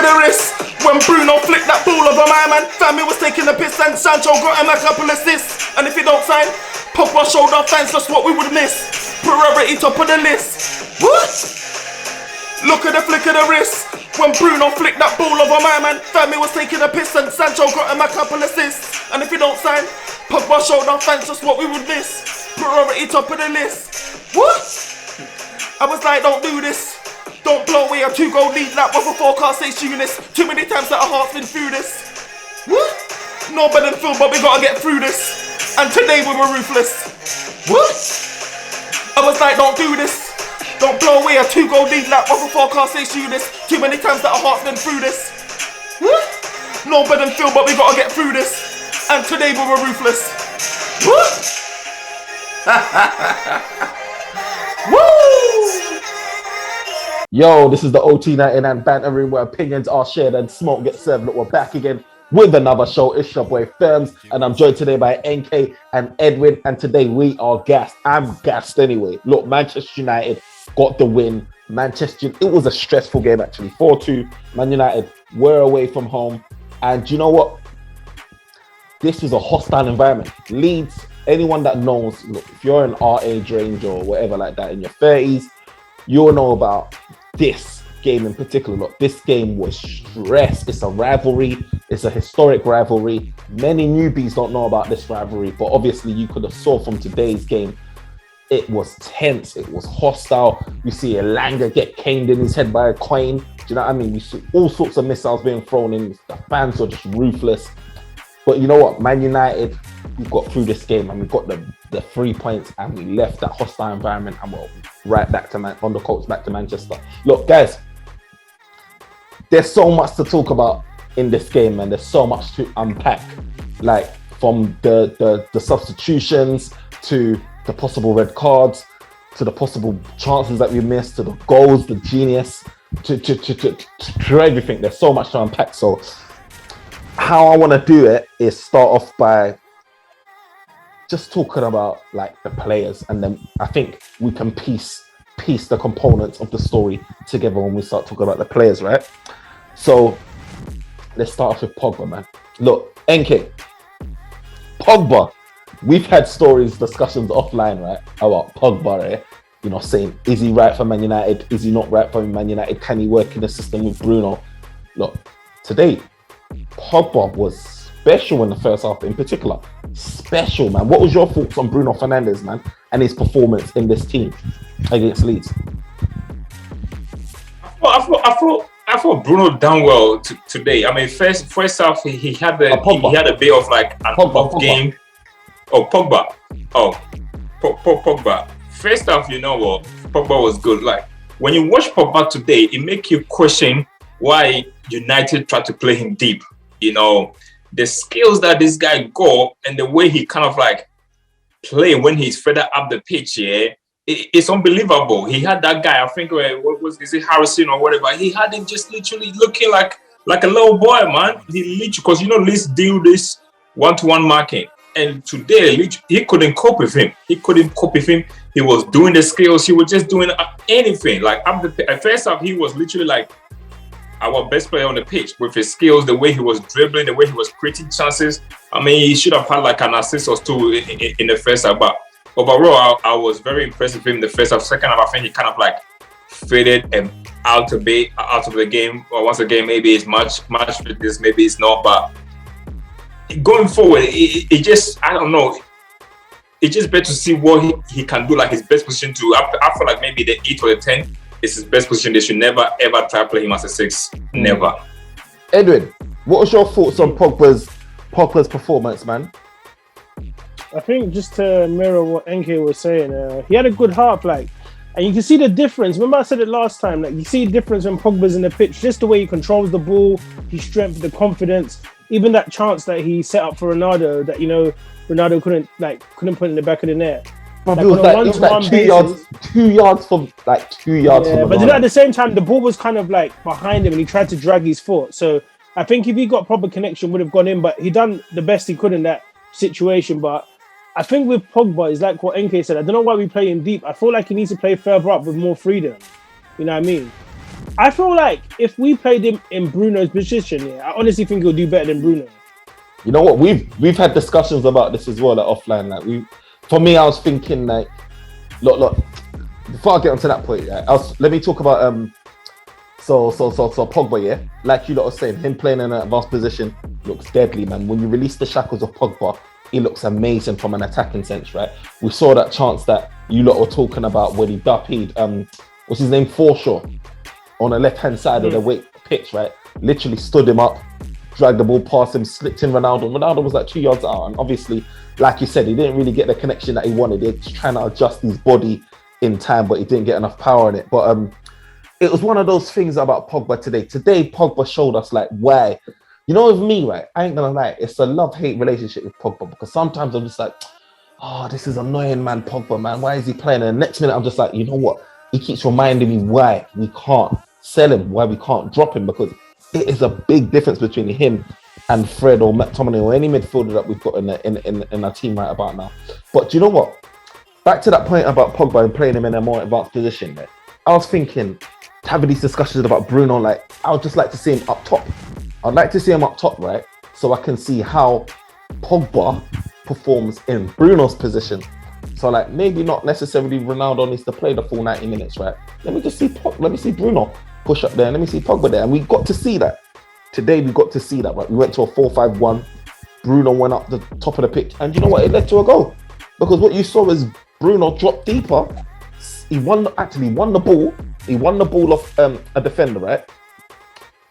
the wrist. When Bruno flicked that ball over my man, family was taking a piss and Sancho got him a couple assists. And if you don't sign, Pogba showed our fans just what we would miss. Priority top of the list. What? Look at the flick of the wrist. When Bruno flicked that ball over my man, family was taking a piss and Sancho got him a couple assists. And if you don't sign, Pogba showed our fans just what we would miss. Priority top of the list. What? I was like, don't do this. Don't blow away a 2-goal lead like with a forecast says Eunice. Too many times that our heart's been through this. What? No better than Phil, but we gotta get through this. And today we were ruthless. What? I was like, don't do this. Don't blow away a 2-goal lead like with a forecast says Eunice. Too many times that our heart's been through this. What? No better than Phil, but we gotta get through this. And today we were ruthless. What? Woo! Yo, this is the OT99 Banter Room where opinions are shared and smoke gets served. Look, we're back again with another show. It's your boy Firms, and I'm joined today by NK and Edwin, and today we are gassed. I'm gassed anyway. Look, Manchester United got the win. It was a stressful game actually. 4-2, Man United were away from home, and you know what? This was a hostile environment. Leeds, anyone that knows, look, if you're an our age range or whatever like that in your 30s, you'll know about this game in particular. Look, this game was stress. It's a rivalry. It's a historic rivalry. Many newbies don't know about this rivalry, but obviously you could have saw from today's game, it was tense. It was hostile. You see Elanga get caned in his head by a coin. Do you know what I mean? You see all sorts of missiles being thrown in. The fans were just ruthless. But you know what? Man United, we got through this game and we got the 3 points and we left that hostile environment and we're right back to on the coast back to Manchester. Look, guys, there's so much to talk about in this game and there's so much to unpack. Like from the substitutions to the possible red cards to the possible chances that we missed to the goals, the genius, to everything. There's so much to unpack. So how I want to do it is start off by just talking about like the players, and then I think we can piece the components of the story together when we start talking about the players, right? So let's start off with Pogba, man. Look, NK, Pogba, we've had discussions offline, right, about Pogba, right? You know, saying, is he right for Man United? Is he not right for Man United? Can he work in the system with Bruno? Look, today, Pogba was special in the first half in particular. Special, man. What was your thoughts on Bruno Fernandes, man, and his performance in this team against Leeds? I thought Bruno done well today. I mean, first half he had a bit of like an off game. Oh, Pogba. Pogba. First half, you know what? Pogba was good. Like when you watch Pogba today, it makes you question why United tried to play him deep. You know, the skills that this guy got and the way he kind of like play when he's further up the pitch, it's unbelievable. He had that guy, I think, is it Harrison or whatever? He had him just literally looking like a little boy, man. He literally, because you know, Leeds do this one-to-one marking. And today, he couldn't cope with him. He was doing the skills. He was just doing anything. Like at first half, he was literally like our best player on the pitch with his skills, the way he was dribbling, the way he was creating chances. I mean, he should have had like an assist or two in the first half. But overall, I was very impressed with him in the first half. Second half, I think he kind of like faded and out of the game. Or once again, maybe it's much with this, maybe it's not. But going forward, it just, I don't know. It's just better to see what he can do, like his best position to. I feel like maybe the 8 or the 10 is his best position. They should never ever try to play him as a 6. Never. Edwin, what was your thoughts on Pogba's performance, man? I think just to mirror what NK was saying, he had a good half, like, and you can see the difference. Remember I said it last time, like you see the difference when Pogba's in the pitch, just the way he controls the ball, his strength, the confidence, even that chance that he set up for Ronaldo that, you know, Ronaldo couldn't put in the back of the net. But it was like 2 yards from. Yeah, but then at the same time, the ball was kind of like behind him and he tried to drag his foot. So I think if he got proper connection, would have gone in, but he done the best he could in that situation. But I think with Pogba, it's like what NK said. I don't know why we play him deep. I feel like he needs to play further up with more freedom. You know what I mean? I feel like if we played him in Bruno's position, I honestly think he'll do better than Bruno. You know what? We've had discussions about this as well, like offline. Like for me, I was thinking like, look. Before I get onto that point, let me talk about so Pogba, yeah. Like you lot are saying, him playing in an advanced position looks deadly, man. When you release the shackles of Pogba, he looks amazing from an attacking sense, right? We saw that chance that you lot were talking about when he duppied what's his name, Forshaw, on the left-hand side of the pitch, right? Literally stood him up, dragged the ball past him, slipped in Ronaldo. Ronaldo was like 2 yards out, and obviously, like you said, he didn't really get the connection that he wanted. They're trying to adjust his body in time, but he didn't get enough power in it. But it was one of those things about Pogba today. Today, Pogba showed us like why. You know, with me, right? I ain't gonna lie, it's a love-hate relationship with Pogba, because sometimes I'm just like, oh, this is annoying, man, Pogba, man. Why is he playing? And the next minute, I'm just like, you know what? He keeps reminding me why we can't sell him, why we can't drop him, because it is a big difference between him and Fred or McTominay or any midfielder that we've got in our team right about now. But do you know what? Back to that point about Pogba and playing him in a more advanced position, right? I was thinking, having these discussions about Bruno, like, I would just like to see him up top. I'd like to see him up top, right? So I can see how Pogba performs in Bruno's position. So, like, maybe not necessarily Ronaldo needs to play the full 90 minutes, right? Let me see Bruno push up there, and let me see Pogba there. And we got to see that. Today, we got to see that, right? We went to a 4-5-1. Bruno went up the top of the pitch. And you know what? It led to a goal. Because what you saw is Bruno dropped deeper. He won the ball. He won the ball off a defender, right?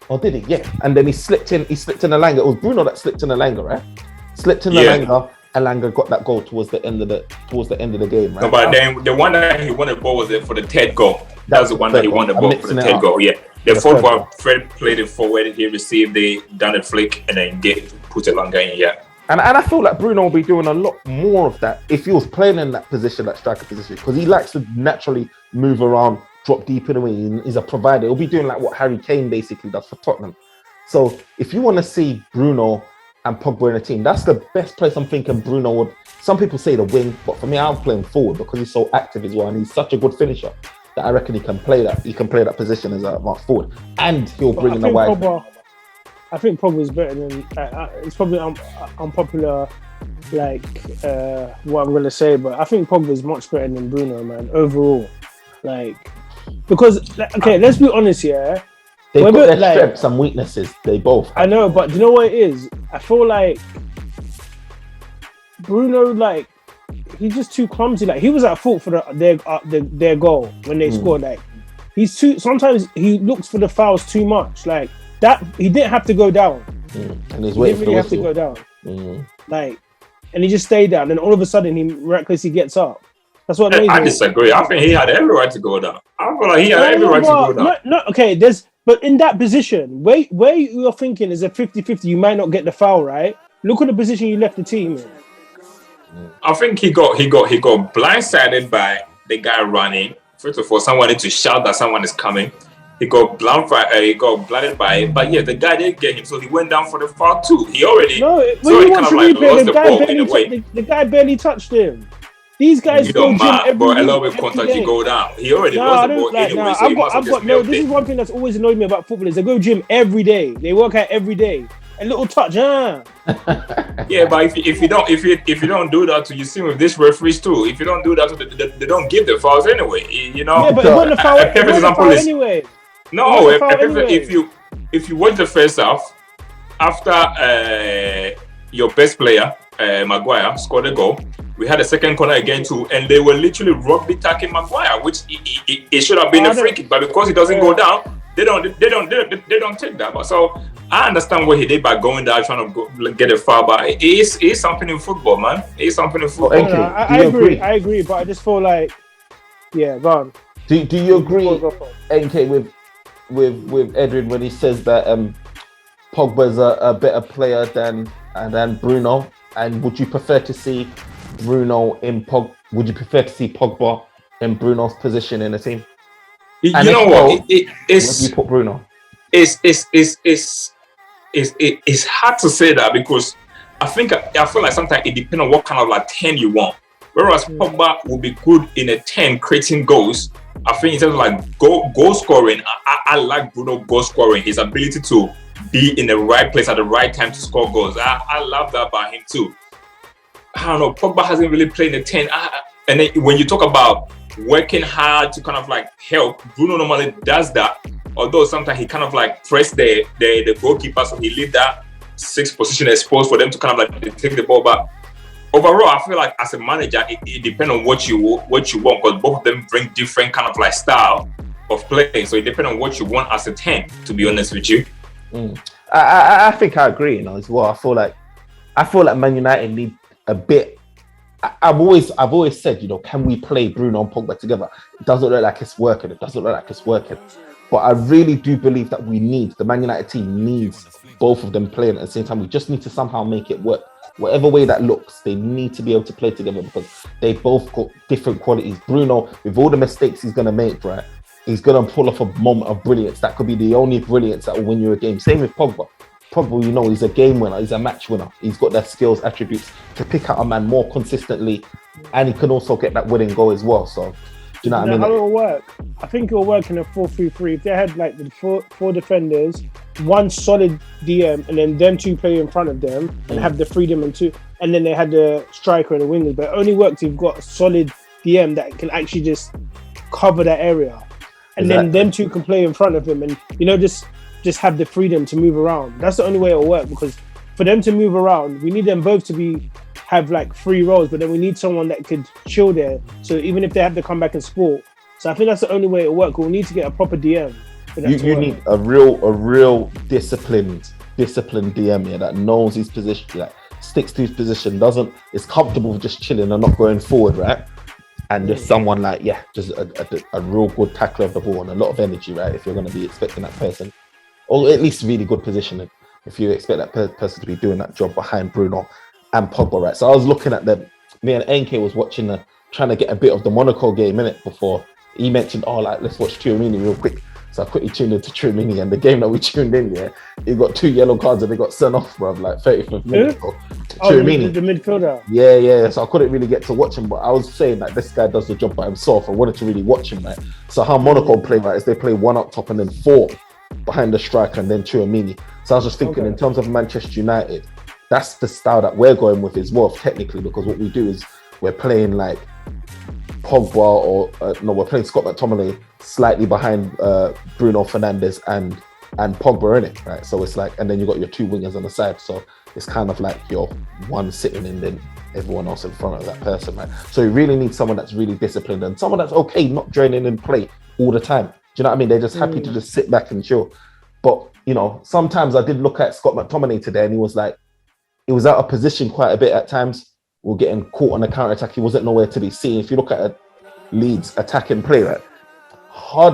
Or did he? Yeah. And then he slipped in Elanga. It was Bruno that slipped in Elanga, right? Slipped in Elanga. Elanga got that goal towards the end of the game, right? No, but then the one that he won the ball was for the third goal. That was the one that he won the ball for the third goal. Yeah. The fourth one, Fred played it forward. He received done a flick and then put Elanga in. Yeah. And I feel like Bruno will be doing a lot more of that if he was playing in that position, that striker position, because he likes to naturally move around, drop deep in the way. He's a provider. He'll be doing like what Harry Kane basically does for Tottenham. So if you want to see Bruno and Pogba in a team, that's the best place I'm thinking Bruno would. Some people say the wing, but for me, I'll play him forward because he's so active as well, and he's such a good finisher that I reckon he can play that position as a mark forward, and he'll bring in the wide. I think Pogba is better than. It's probably unpopular, like what I'm going to say, but I think Pogba is much better than Bruno, man. Overall, like, because okay, let's be honest, yeah. They've got their strengths and weaknesses. They both. I know, but do you know what it is? I feel like Bruno, like, he's just too clumsy. Like, he was at fault for their goal when they scored. Like, he's too. Sometimes he looks for the fouls too much. Like that, he didn't have to go down. And he's he didn't really have to go down. Like, and he just stayed down. And all of a sudden, he miraculously gets up. That's what I disagree. I think he had every right to go down. I feel like he had every right to go down. No, okay. But in that position, where you're thinking is a 50-50, you might not get the foul, right? Look at the position you left the team in. I think he got blindsided by the guy running. First of all, someone need to shout that someone is coming. He got blinded by it, but yeah, the guy did get him, so he went down for the foul too. He already the guy barely touched him. These guys go gym every but a lot of contact, you go down. He already lost the ball anyway, so this is one thing that's always annoyed me about footballers. They go gym every day. They work out every day. A little touch, Yeah, but if you don't do that, you see with this referees too. If you don't do that, they don't give the fouls anyway. You know. Yeah, but it wasn't a foul. It wasn't a foul anyway. No, if you watch the first half, after your best player Maguire scored a goal, we had a second corner again too, and they were literally rugby tackling Maguire, which it should have been a free kick, but because he doesn't go down, they don't take that. But so I understand what he did by going down trying to get a foul, but it is something in football, man. It is something in football. Okay. I agree, but I just feel like, yeah, go on. Do you agree, NK, with Edwin when he says that Pogba's a better player than Bruno? And would you prefer to see Bruno in Would you prefer to see Pogba in Bruno's position in the team? You know what? It's where do you put Bruno? It's hard to say that because I feel like sometimes it depends on what kind of like 10 you want. Whereas Pogba will be good in a 10 creating goals, I think in terms of like goal scoring, I like Bruno goal scoring. His ability to be in the right place at the right time to score goals. I love that about him too. I don't know. Pogba hasn't really played in the 10. And then when you talk about working hard to kind of like help, Bruno normally does that. Although sometimes he kind of like press the goalkeeper, so he leave that 6th position exposed for them to kind of like take the ball back. Overall, I feel like as a manager, it depends on what you want, because both of them bring different kind of like style of playing. So it depends on what you want as a 10, to be honest with you. I think I agree, as well. I feel like Man United need a bit. I've always said, can we play Bruno and Pogba together? It doesn't look like it's working. But I really do believe that the Man United team needs both of them playing at the same time. We just need to somehow make it work. Whatever way that looks, they need to be able to play together because they both got different qualities. Bruno, with all the mistakes he's going to make, right, he's going to pull off a moment of brilliance. That could be the only brilliance that will win you a game. Same with Pogba. Pogba, he's a game winner. He's a match winner. He's got that skills, attributes to pick out a man more consistently, and he can also get that winning goal as well. So, do you know what I mean? How it'll work? I think it'll work in a 4-3-3. If they had like the four defenders, one solid DM, and then them two play in front of them, and have the freedom and then they had the striker and the wingers. But it only works if you've got a solid DM that can actually just cover that area, and then them two can play in front of him, and just have the freedom to move around. That's the only way it'll work, because for them to move around, we need them both to have like free roles, but then we need someone that could chill there. So even if they have to come back and sport. So I think that's the only way it'll work. We'll need to get a proper DM. You need a real disciplined DM that knows his position, that sticks to his position, is comfortable with just chilling and not going forward, right? And just someone like, just a real good tackler of the ball and a lot of energy, right? If you're going to be expecting that person, or at least really good positioning, if you expect that person to be doing that job behind Bruno and Pogba, right? So I was looking at them. Me and NK was watching trying to get a bit of the Monaco game in it before he mentioned, let's watch Tchouaméni real quick. So I quickly tuned into Tchouaméni, and the game that we tuned in, he got 2 yellow cards and they got sent off, bro, like 35th minute. Tchouaméni, the midfielder. Yeah. So I couldn't really get to watch him, but I was saying that this guy does the job by himself. I wanted to really watch him, right? So how Monaco play, right, is they play 1 up top and then 4 behind the striker and then Tchouaméni. So I was just thinking, in terms of Manchester United, that's the style that we're going with as well, technically, because what we do is we're playing like Pogba we're playing Scott McTominay slightly behind Bruno Fernandes and Pogba in it, right? So it's like, and then you got your 2 wingers on the side. So it's kind of like your one sitting and then everyone else in front of that person, right? So you really need someone that's really disciplined and someone that's okay not joining in play all the time. Do you know what I mean? They're just happy to just sit back and chill. But, sometimes I did look at Scott McTominay today and he was out of position quite a bit at times. We're getting caught on the counter-attack. He wasn't nowhere to be seen. If you look at a Leeds attacking play, right,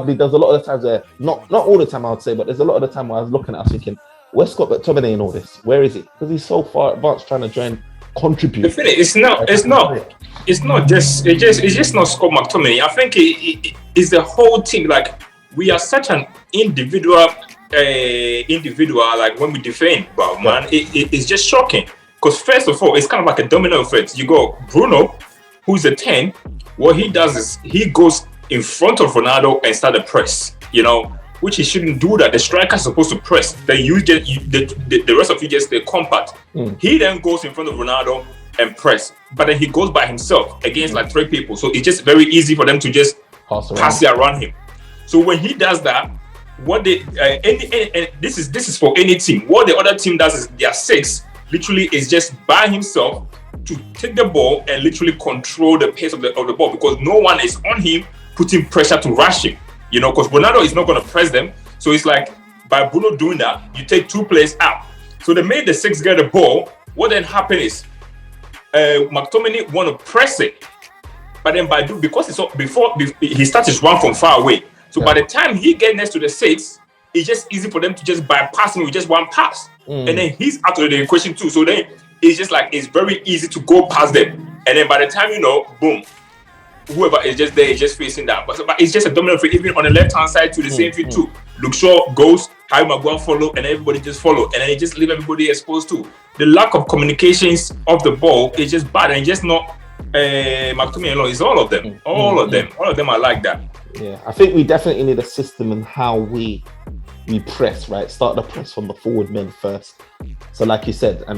there's a lot of the times where, not all the time I would say, but there's a lot of the time where I was looking at, I was thinking, where's Scott McTominay in all this? Where is he? Because he's so far advanced trying to try and contribute. The thing is, it's just not Scott McTominay. I think it's the whole team. Like, we are such an individual, like when we defend, but man, it's just shocking. Because first of all, it's kind of like a domino effect. You go Bruno, who's a 10. What he does is he goes in front of Ronaldo and start the press. Which he shouldn't do that. The striker is supposed to press. Then the rest of you just stay compact. He then goes in front of Ronaldo and press, but then he goes by himself against like 3 people. So it's just very easy for them to just pass it around him. So when he does that, what this is for any team. What the other team does is their 6 literally is just by himself to take the ball and literally control the pace of the ball, because no one is on him putting pressure to rush him. Because Ronaldo is not going to press them. So it's like, by Bruno doing that, you take 2 players out. So they made the 6 get the ball. What then happened is McTominay want to press it, but then because it's before he starts his run from far away. So by the time he gets next to the 6, it's just easy for them to just bypass him with just 1 pass. And then he's out of the equation too. So then it's just like, it's very easy to go past them. And then by the time boom, whoever is just there is just facing that. But it's just a domino effect. Even on the left-hand side to the same thing too. Luke Shaw goes, Harry Maguire follow, and everybody just follow. And then it just leave everybody exposed to. The lack of communications of the ball is just bad. And just not McTominay alone. It's all of them. All of them are like that. Yeah, I think we definitely need a system in how we press, right? Start the press from the forward men first. So, like you said, and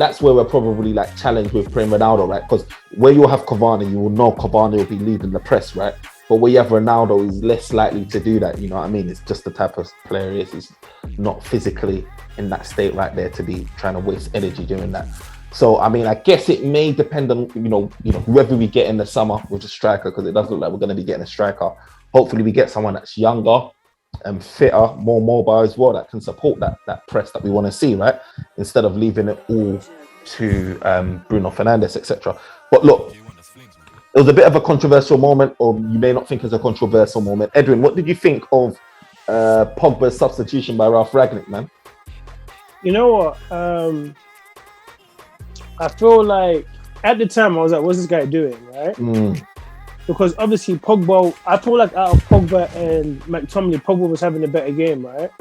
that's where we're probably like challenged with playing Ronaldo, right? Because where you have Cavani, you will know Cavani will be leading the press, right? But where you have Ronaldo, he's less likely to do that. You know what I mean? It's just the type of player he is. He's not physically in that state right there to be trying to waste energy doing that. So, I mean, I guess it may depend on, you know, whoever we get in the summer with a striker, because it does look like we're going to be getting a striker. Hopefully we get someone that's younger and fitter, more mobile as well, that can support that press that we want to see, right? Instead of leaving it all to Bruno Fernandes, etc. But look, it was a bit of a controversial moment, or you may not think it's a controversial moment. Edwin, what did you think of Pogba's substitution by Ralph Rangnick, man? You know what? I feel like at the time I was like, what's this guy doing, right? Because obviously Pogba, I feel like out of Pogba and McTominay, Pogba was having a better game, right?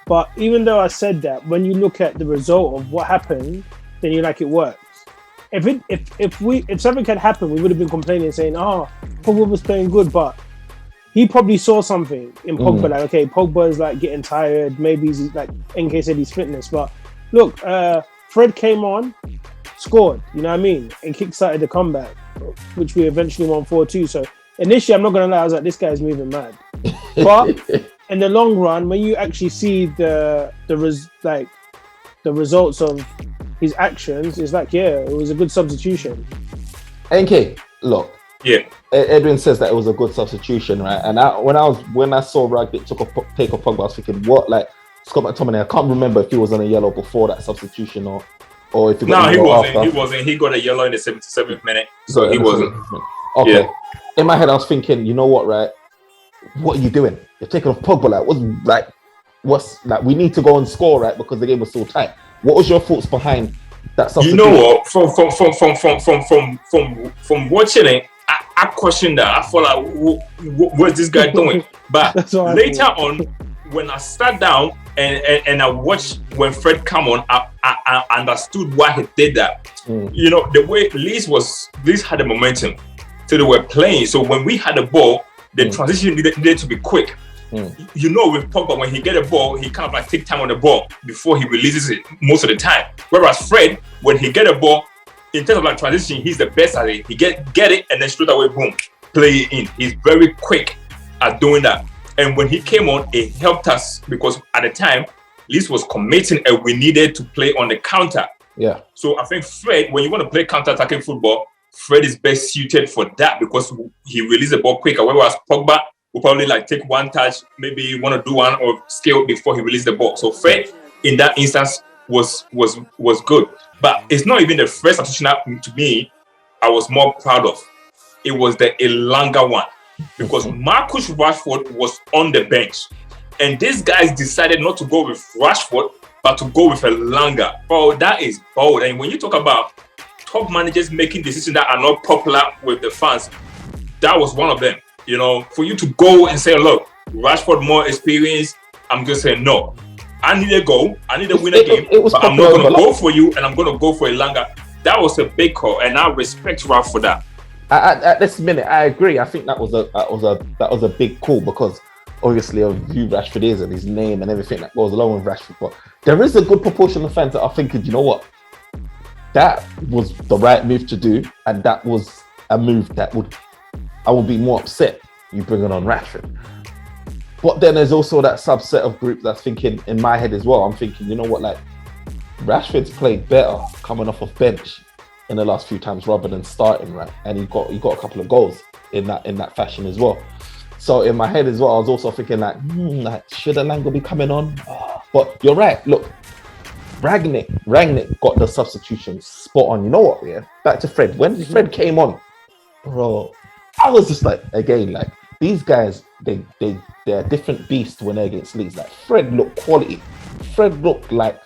But even though I said that, when you look at the result of what happened, then you're like, it works. If something had happened, we would have been complaining, saying, Pogba was playing good, but he probably saw something in Pogba, like, okay, Pogba is like getting tired, maybe he's like, NK said he's fitness, but look, Fred came on, scored, you know what I mean, and kickstarted the comeback, which we eventually won 4-2. So initially, I'm not gonna lie, I was like, this guy's moving mad. But in the long run, when you actually see the results of his actions, it's like, yeah, it was a good substitution. NK, look, yeah, Edwin says that it was a good substitution, right? And when I saw Ragnick take off Pogba, I was thinking, what, like Scott McTominay? I can't remember if he was on a yellow before that substitution or if he got he wasn't. after. He wasn't. He got a yellow in the 77th minute, so he wasn't. Okay. Yeah. In my head, I was thinking, you know what, right? What are you doing? You're taking off Pogba. We need to go and score, right? Because the game was so tight. What was your thoughts behind that substitution? You know what? From watching it, I questioned that. I thought like, what's this guy doing? But later on, when I sat down and I watched when Fred come on, I understood why he did that. You know, the way Leeds had the momentum, so they were playing. So when we had the ball, the transition needed to be quick. You know, with Pogba, when he get a ball, he kind of like take time on the ball before he releases it most of the time. Whereas Fred, when he get a ball, in terms of like transition, he's the best at it. He get it and then straight away, boom, play it in. He's very quick at doing that. And when he came on, it helped us because at the time, Leeds was committing and we needed to play on the counter. Yeah. So I think Fred, when you want to play counter-attacking football, Fred is best suited for that because he releases the ball quicker. Whereas Pogba will probably like take one touch, maybe want to do one or scale before he releases the ball. So Fred, in that instance, was good. But it's not even the first substitution to me I was more proud of. It was the Elanga one. Because Marcus Rashford was on the bench. And these guys decided not to go with Rashford, but to go with Elanga. Oh, that is bold. And when you talk about top managers making decisions that are not popular with the fans, that was one of them. You know, for you to go and say, look, Rashford more experience, I'm just saying no. I need a goal. I need to win a game. But I'm not going to go for you, and I'm going to go for Elanga. That was a big call, and I respect Ralph for that. At this minute, I agree. I think that was a big call because obviously of who Rashford is and his name and everything that goes along with Rashford. But there is a good proportion of fans that are thinking, you know what, that was the right move to do, and that was a move that I would be more upset you bringing on Rashford. But then there's also that subset of group that's thinking, in my head as well, I'm thinking, you know what, like Rashford's played better coming off of bench in the last few times rather than starting, right? And he got a couple of goals in that fashion as well. So in my head as well, I was also thinking like should Elanga be coming on? But you're right. Look, Rangnick got the substitution spot on. You know what? Yeah, back to Fred. When Fred came on, bro, I was just like, again, like these guys, they're a different beast when they're against Leeds. Like Fred looked quality. Fred looked like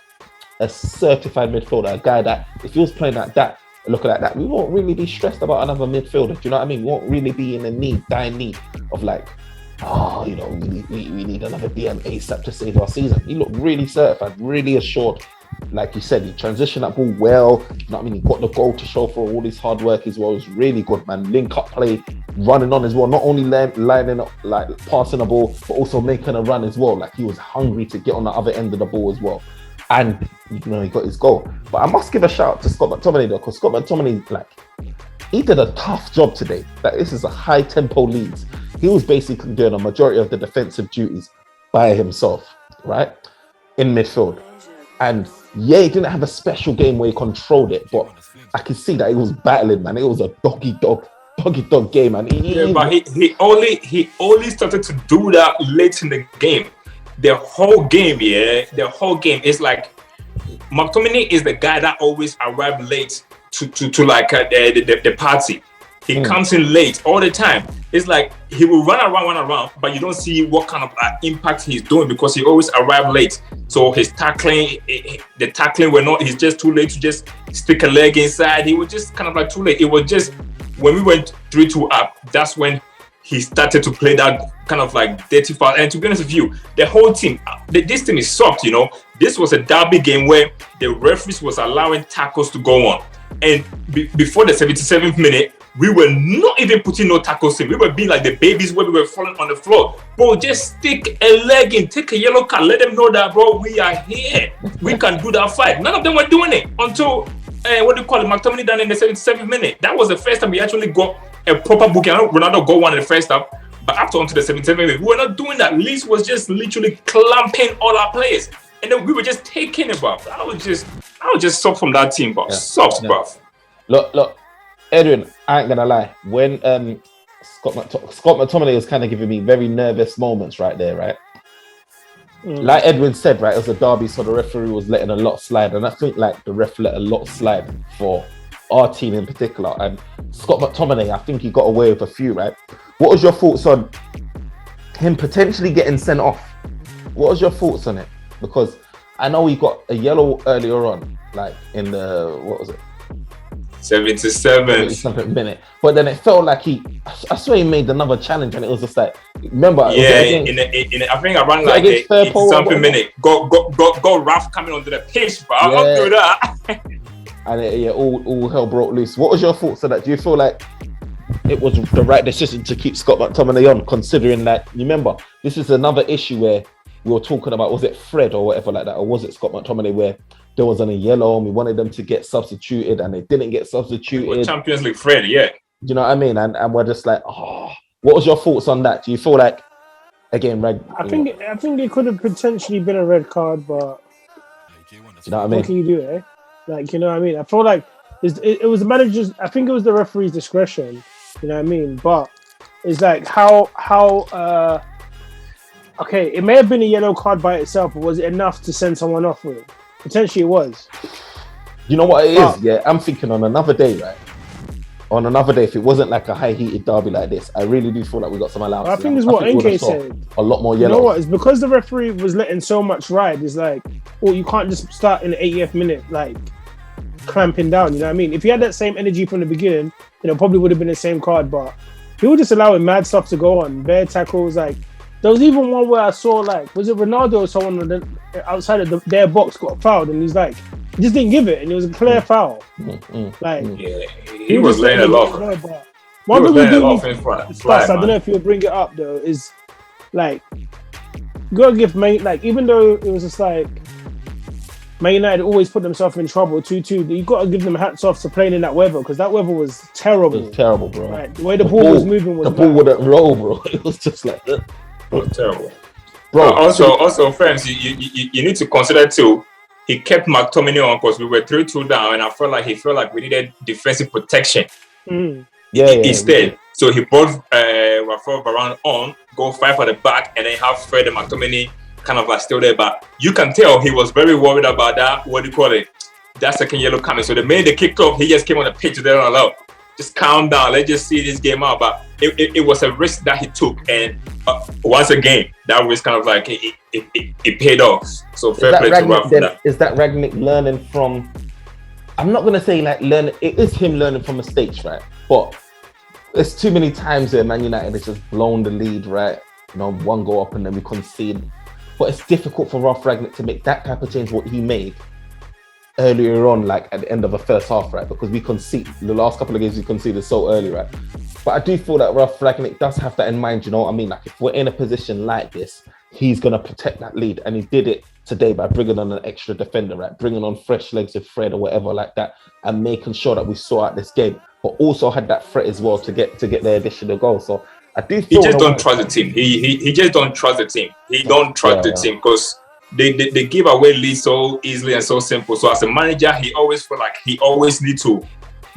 a certified midfielder, a guy that if he was playing like that, looking like that, we won't really be stressed about another midfielder. Do you know what I mean? We won't really be in a dire need of like, we need another DM ASAP to save our season. He looked really certified, really assured. Like you said, he transitioned that ball well. You know what I mean? He got the goal to show for all his hard work as well. It was really good, man. Link up play running on as well, not only lining up, like passing the ball, but also making a run as well. Like he was hungry to get on the other end of the ball as well. And he got his goal. But I must give a shout out to Scott McTominay though, because Scott McTominay, like, he did a tough job today. Like, this is a high tempo Leeds. He was basically doing a majority of the defensive duties by himself, right? In midfield. And yeah, he didn't have a special game where he controlled it, but I could see that he was battling, man. It was a doggy dog game, man. But he only started to do that late in the game. The whole game is like McTominay is the guy that always arrived late to like the party. He comes in late all the time. It's like he will run around, but you don't see what kind of impact he's doing because he always arrived late. So his tackling, he's just too late to just stick a leg inside. He was just kind of like too late. It was just when we went 3-2 up, that's when he started to play that kind of like dirty foul. And to be honest with you, the whole team, this team is soft, you know. This was a derby game where the referees was allowing tackles to go on. And before the 77th minute, we were not even putting no tackles in. We were being like the babies where we were falling on the floor. Bro, just stick a leg in, take a yellow card, let them know that, bro, we are here. We can do that fight. None of them were doing it until, McTominay done in the 77th minute. That was the first time we actually got a proper booking. I know Ronaldo got one in the first half, but after onto the 77th minute, we were not doing that. Leeds was just literally clamping all our players. And then we were just taking it, bro. I was just soft from that team, bro. Soft, bro. Look, Edwin, I ain't gonna lie. When Scott McTominay was kind of giving me very nervous moments right there, right? Like Edwin said, right, it was a derby, so the referee was letting a lot slide, and I think like the ref let a lot slide for our team in particular. And Scott McTominay, I think he got away with a few, right? What was your thoughts on him potentially getting sent off? What was your thoughts on it? Because I know he got a yellow earlier on, like in the, what was it? 77th minute, but then it felt like I swear he made another challenge, and it was just like, remember? I think around like the 80-something minute, go Ralph coming onto the pitch, but I'm not doing that. And all hell broke loose. What was your thoughts on that? Do you feel like it was the right decision to keep Scott McTominay on, considering that, you remember, this is another issue where we were talking about, was it Fred or whatever like that, or was it Scott McTominay, where there wasn't a yellow and we wanted them to get substituted and they didn't get substituted. Champions League Fred, yeah. You know what I mean? And we're just like, what was your thoughts on that? Do you feel like, again, I think it could have potentially been a red card, but you know what I mean? What can you do, eh? Like, you know what I mean? I feel like it was the manager's, I think it was the referee's discretion, you know what I mean? But it's like okay, it may have been a yellow card by itself, but was it enough to send someone off with it? Potentially it was. You know what it is? Yeah, I'm thinking on another day, right? On another day, if it wasn't like a high-heated derby like this, I really do feel like we got some allowance. I think it's what NK said. A lot more yellow. You know what? It's because the referee was letting so much ride. It's like, you can't just start in the 80th minute, like, clamping down, you know what I mean? If he had that same energy from the beginning, probably would have been the same card, but he was just allowing mad stuff to go on. Bare tackles, like, there was even one where I saw, like, was it Ronaldo or someone outside of their box got fouled, and he's like, he just didn't give it, and it was a clear foul. Like, yeah, he was laying it off. One thing we do discuss, I don't know if you'll bring it up though, is like, you gotta give even though it was just like Man United always put themselves in trouble 2-2, you gotta give them hats off to playing in that weather, because that weather was terrible. It was terrible, bro. Like, the way the ball was moving was the ball wouldn't roll, bro. It was just like that. It was terrible, bro. Also, friends, you need to consider too. He kept McTominay on because we were 3-2 down, and I felt like we needed defensive protection. Instead, so he brought Rafael Varane on, go 5 at the back, and then have Fred and McTominay kind of like still there. But you can tell he was very worried about that. What do you call it? That second yellow coming. So the minute they kicked off, he just came on the pitch. They don't allow. Just calm down. Let's just see this game out. But it was a risk that he took, and once again, that risk kind of like it paid off. So fair play to Rafa for that. Is that Rangnick learning from? I'm not gonna say like learning. It is him learning from mistakes, right? But there's too many times where Man United has just blown the lead, right? One goal up and then we concede. But it's difficult for Ralf Rangnick to make that type of change what he made earlier on, like at the end of the first half, right? Because we concede the last couple of games we conceded so early, right? But I do feel that Ralph Rangnick does have that in mind. You know what I mean? Like if we're in a position like this, he's gonna protect that lead, and he did it today by bringing on an extra defender, right? Bringing on fresh legs with Fred or whatever like that, and making sure that we saw out this game, but also had that threat as well to get the additional goal. So I do feel he just don't trust the team. He just don't trust the team. He don't trust the team because they give away leads so easily and so simple. So as a manager, he always feel like he always need to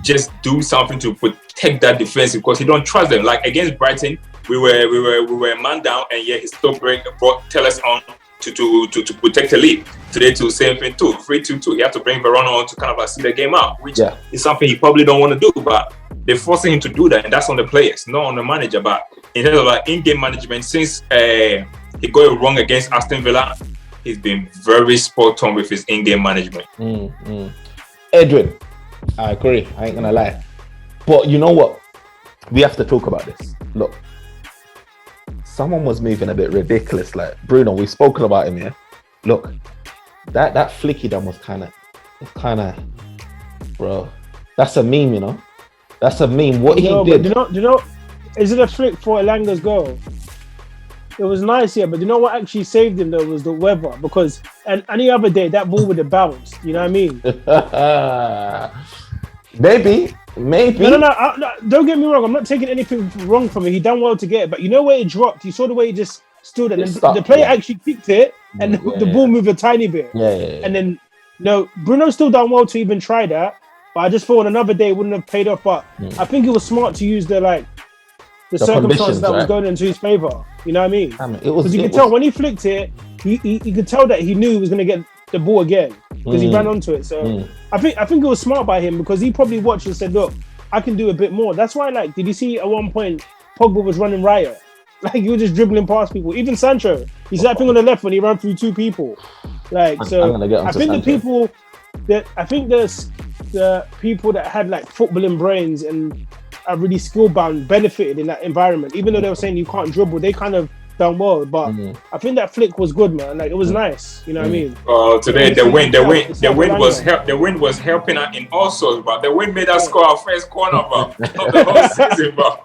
just do something to protect that defense because he don't trust them. Like against Brighton, we were man down, and yet he still brought Tellers on to protect the lead. Today too, same thing too. 3-2-2. He had to bring Verona on to kind of see the game out, which is something he probably don't want to do, but they're forcing him to do that, and that's on the players, not on the manager. But in terms of like in-game management, since he got it wrong against Aston Villa, he's been very spot on with his in-game management. Edwin, I agree. I ain't gonna lie, but you know what? We have to talk about this. Look, someone was moving a bit ridiculous. Like Bruno, we've spoken about him here. Look, that flick he done was kind of, bro. That's a meme, you know. That's a meme. What he did. Do you know? Is it a flick for Elanga's goal? It was nice, yeah, but you know what actually saved him though was the weather, because any other day that ball would have bounced. You know what I mean? Maybe. No, don't get me wrong. I'm not taking anything wrong from it. He done well to get it, but you know where it dropped? You saw the way he just stood, and the player actually kicked it, and the ball moved a tiny bit. And then, Bruno still done well to even try that, but I just thought on another day it wouldn't have paid off. But I think it was smart to use the circumstances that was going into his favor. You know what I mean? Because you could tell when he flicked it, he could tell that he knew he was going to get the ball again because he ran onto it. So I think it was smart by him because he probably watched and said, "Look, I can do a bit more." That's why, did you see at one point Pogba was running riot? Like he was just dribbling past people. Even Sancho, he's that thing on the left when he ran through two people. I think the people that had footballing brains and are really skill bound benefited in that environment. Even though they were saying you can't dribble, they kind of done well. But I think that flick was good, man. It was nice. You know what I mean? Today the wind was helping us in all sorts, but the wind made us score our first corner, bro, of the whole season, bro.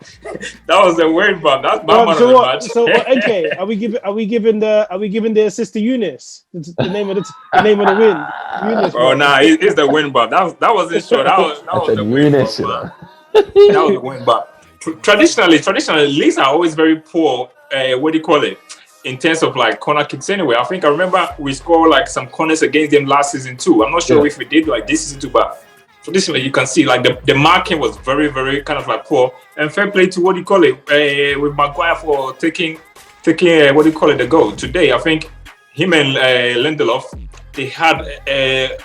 That was the wind, bro. That's my man of the match. So NK, are we giving the assist to Eunice? The name of the win. Eunice, nah, it's the win, bro. That wasn't sure. That was the win, bro. That was the win, but traditionally, Leeds are always very poor. In terms of corner kicks anyway. I remember we scored some corners against them last season too. I'm not sure if we did this season too, but traditionally you can see the marking was very, very kind of poor. And fair play to with Maguire for taking the goal. Today, I think him and Lindelof, they had a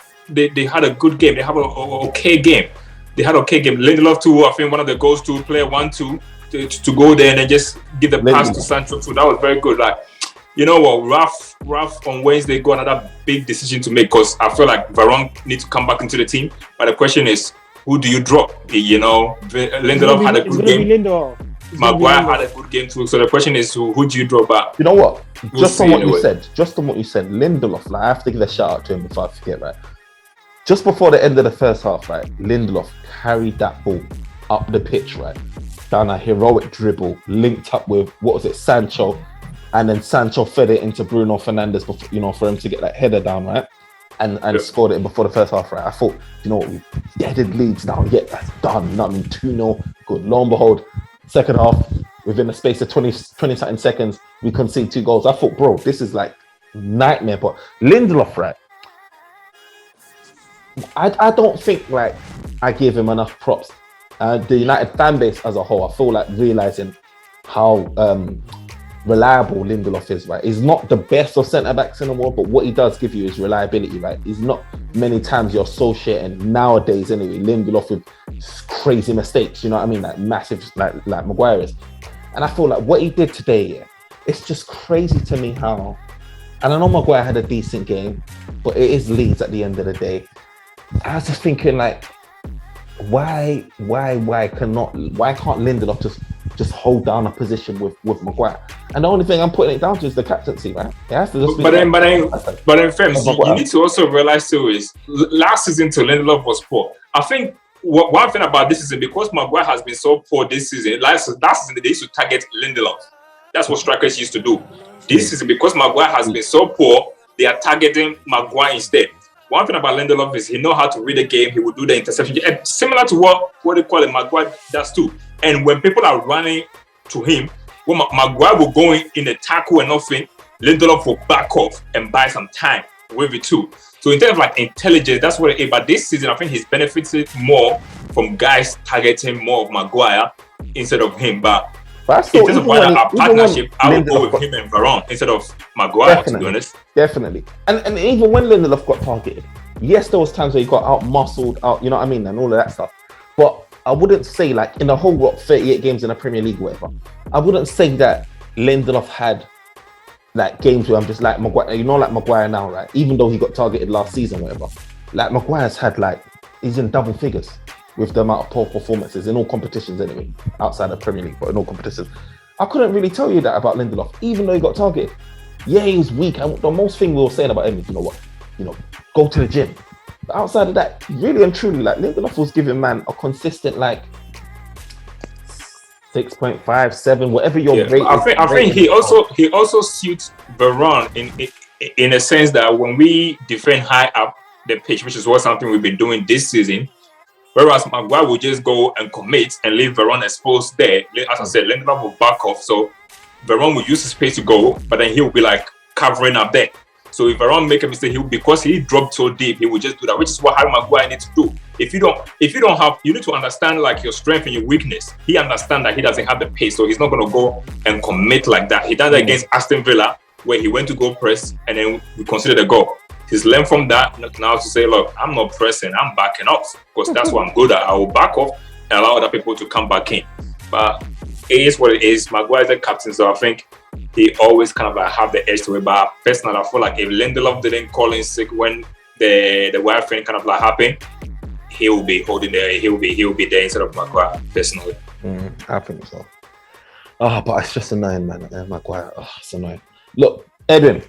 good game. They have an okay game. Lindelof too, I think one of the goals to play 1-2. To go there and then just give the pass to Sancho. So that was very good. You know what, Ralph on Wednesday got another big decision to make because I feel like Varane needs to come back into the team. But the question is, who do you drop? Lindelof had a good game. Maguire had a good game too. So the question is, who do you drop back? You know what? Just on what you said, Lindelof, I have to give a shout out to him before I forget, right? Just before the end of the first half, right, Lindelof carried that ball up the pitch, right? Done a heroic dribble, linked up with Sancho, and then Sancho fed it into Bruno Fernandes before, for him to get that header down, right? And scored it before the first half, right? I thought, we deaded Leeds now. Yeah, that's done. 2-0. Good. Lo and behold, second half, within the space of 20 something seconds, we concede 2 goals. I thought, bro, this is nightmare. But Lindelof, right? I don't think I give him enough props. The United fan base as a whole, I feel realizing how reliable Lindelof is, right? He's not the best of centre-backs in the world, but what he does give you is reliability, right? He's not many times you're associating nowadays anyway, Lindelof with crazy mistakes, you know what I mean? Massive, like Maguire is. And I feel what he did today, it's just crazy to me how, and I know Maguire had a decent game, but it is Leeds at the end of the day. I was just thinking why can't Lindelof just just hold down a position with Maguire. And the only thing I'm putting it down to is the captaincy, man. It has to just be. But then, Fems, you need to also realize too is last season to Lindelof was poor. I think one thing about this season, because Maguire has been so poor this season, last season they used to target Lindelof. That's what strikers used to do. This season, because Maguire has been so poor, they are targeting Maguire instead. One thing about Lindelof is he knows how to read the game. He will do the interception. And similar to what they call it, Maguire does too. And when people are running to him, when Maguire will go in the tackle and nothing, Lindelof will back off and buy some time with it too. So in terms of like intelligence, that's what it is. But this season, I think he's benefited more from guys targeting more of Maguire instead of him. But in terms of our partnership, I would go with him and Varane instead of Maguire, to be honest. Definitely. And even when Lindelof got targeted, yes, there was times where he got out-muscled, you know what I mean, and all of that stuff. But I wouldn't say, like, in the whole, 38 games in the Premier League or whatever, I wouldn't say that Lindelof had, like, games where I'm just like Maguire, like Maguire now, right? Even though he got targeted last season or whatever. Like, Maguire's had, like, he's in double figures with the amount of poor performances in all competitions anyway, outside of Premier League, but in all competitions. I couldn't really tell you that about Lindelof, even though he got targeted. Yeah, he was weak. And the most thing we were saying about him is, go to the gym. But outside of that, really and truly, like, Lindelof was giving man a consistent, like, 6.5, 7, whatever your rate is. I think he also suits Varane in a sense that when we defend high up the pitch, which is something we've been doing this season, whereas Maguire will just go and commit and leave Varane exposed there. As I said, Lindelof will back off, so Varane will use his space to go, but then he'll be like covering up there. So if Varane make a mistake, because he dropped so deep, he will just do that, which is what Harry Maguire needs to do. If you don't have, you need to understand like your strength and your weakness. He understands that he doesn't have the pace, so he's not going to go and commit like that. He done that against Aston Villa, where he went to go press and then we considered a goal. He's learned from that now to say, look, I'm not pressing, I'm backing off, because that's what I'm good at. I will back off and allow other people to come back in. But it is what it is. Maguire is the captain, so I think he always kind of like have the edge to it. But personally, I feel like if Lindelof didn't call in sick when the wire thing kind of like happened, he will be holding there. He will be there instead of Maguire. Personally, I think so. But it's just annoying, man. Maguire, it's annoying. Look, Edwin,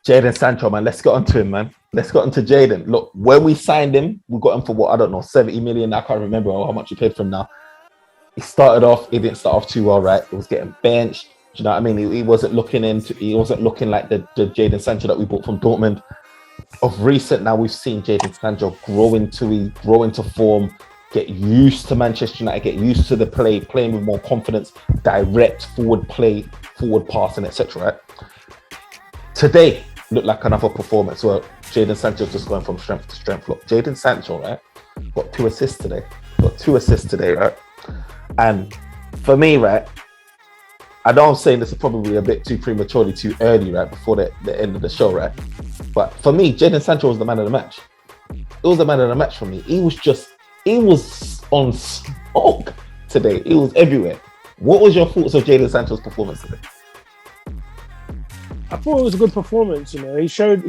Jadon Sancho, man. Let's get onto him, man. Let's get onto Jadon. Look, when we signed him, we got him for what, I don't know, 70 million. I can't remember how much he paid for him now. He didn't start off too well, right? He was getting benched. Do you know what I mean? He wasn't looking like the Jadon Sancho that we bought from Dortmund. Of recent, now we've seen Jadon Sancho grow into form, get used to Manchester United, get used to the play, playing with more confidence, direct forward play, forward passing, etc. Right? Today looked like another performance where Jadon Sancho's just going from strength to strength. Look, Jadon Sancho, right, got 2 assists today, right? And for me, right, I know I'm saying this is probably a bit too prematurely, too early, right, before the end of the show, right? But for me, Jadon Sancho was the man of the match. It was the man of the match for me. He was on smoke today. He was everywhere. What was your thoughts of Jadon Sancho's performance today? I thought it was a good performance. He's shown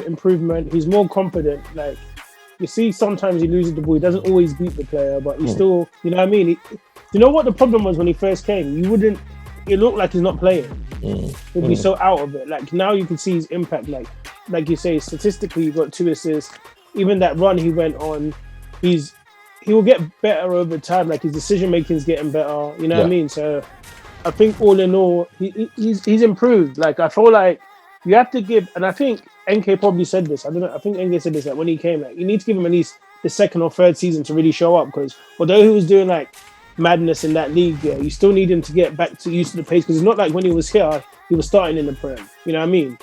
improvement. He's more confident. Like, you see, sometimes he loses the ball. He doesn't always beat the player, but he still, you know what I mean? You know what the problem was when he first came? It looked like he's not playing. He'd be so out of it. Like, now you can see his impact. Like you say, statistically, he got 2 assists. Even that run he went on, he will get better over time. Like, his decision making is getting better. You know what I mean? So I think all in all, he's improved. Like, I feel like you have to give, and I think NK probably said this. I don't know. I think NK said this, that when he came, like, you need to give him at least the 2nd or 3rd season to really show up, because although he was doing like madness in that league, you still need him to get back to used to the pace, because it's not like when he was here, he was starting in the Prem. You know what I mean?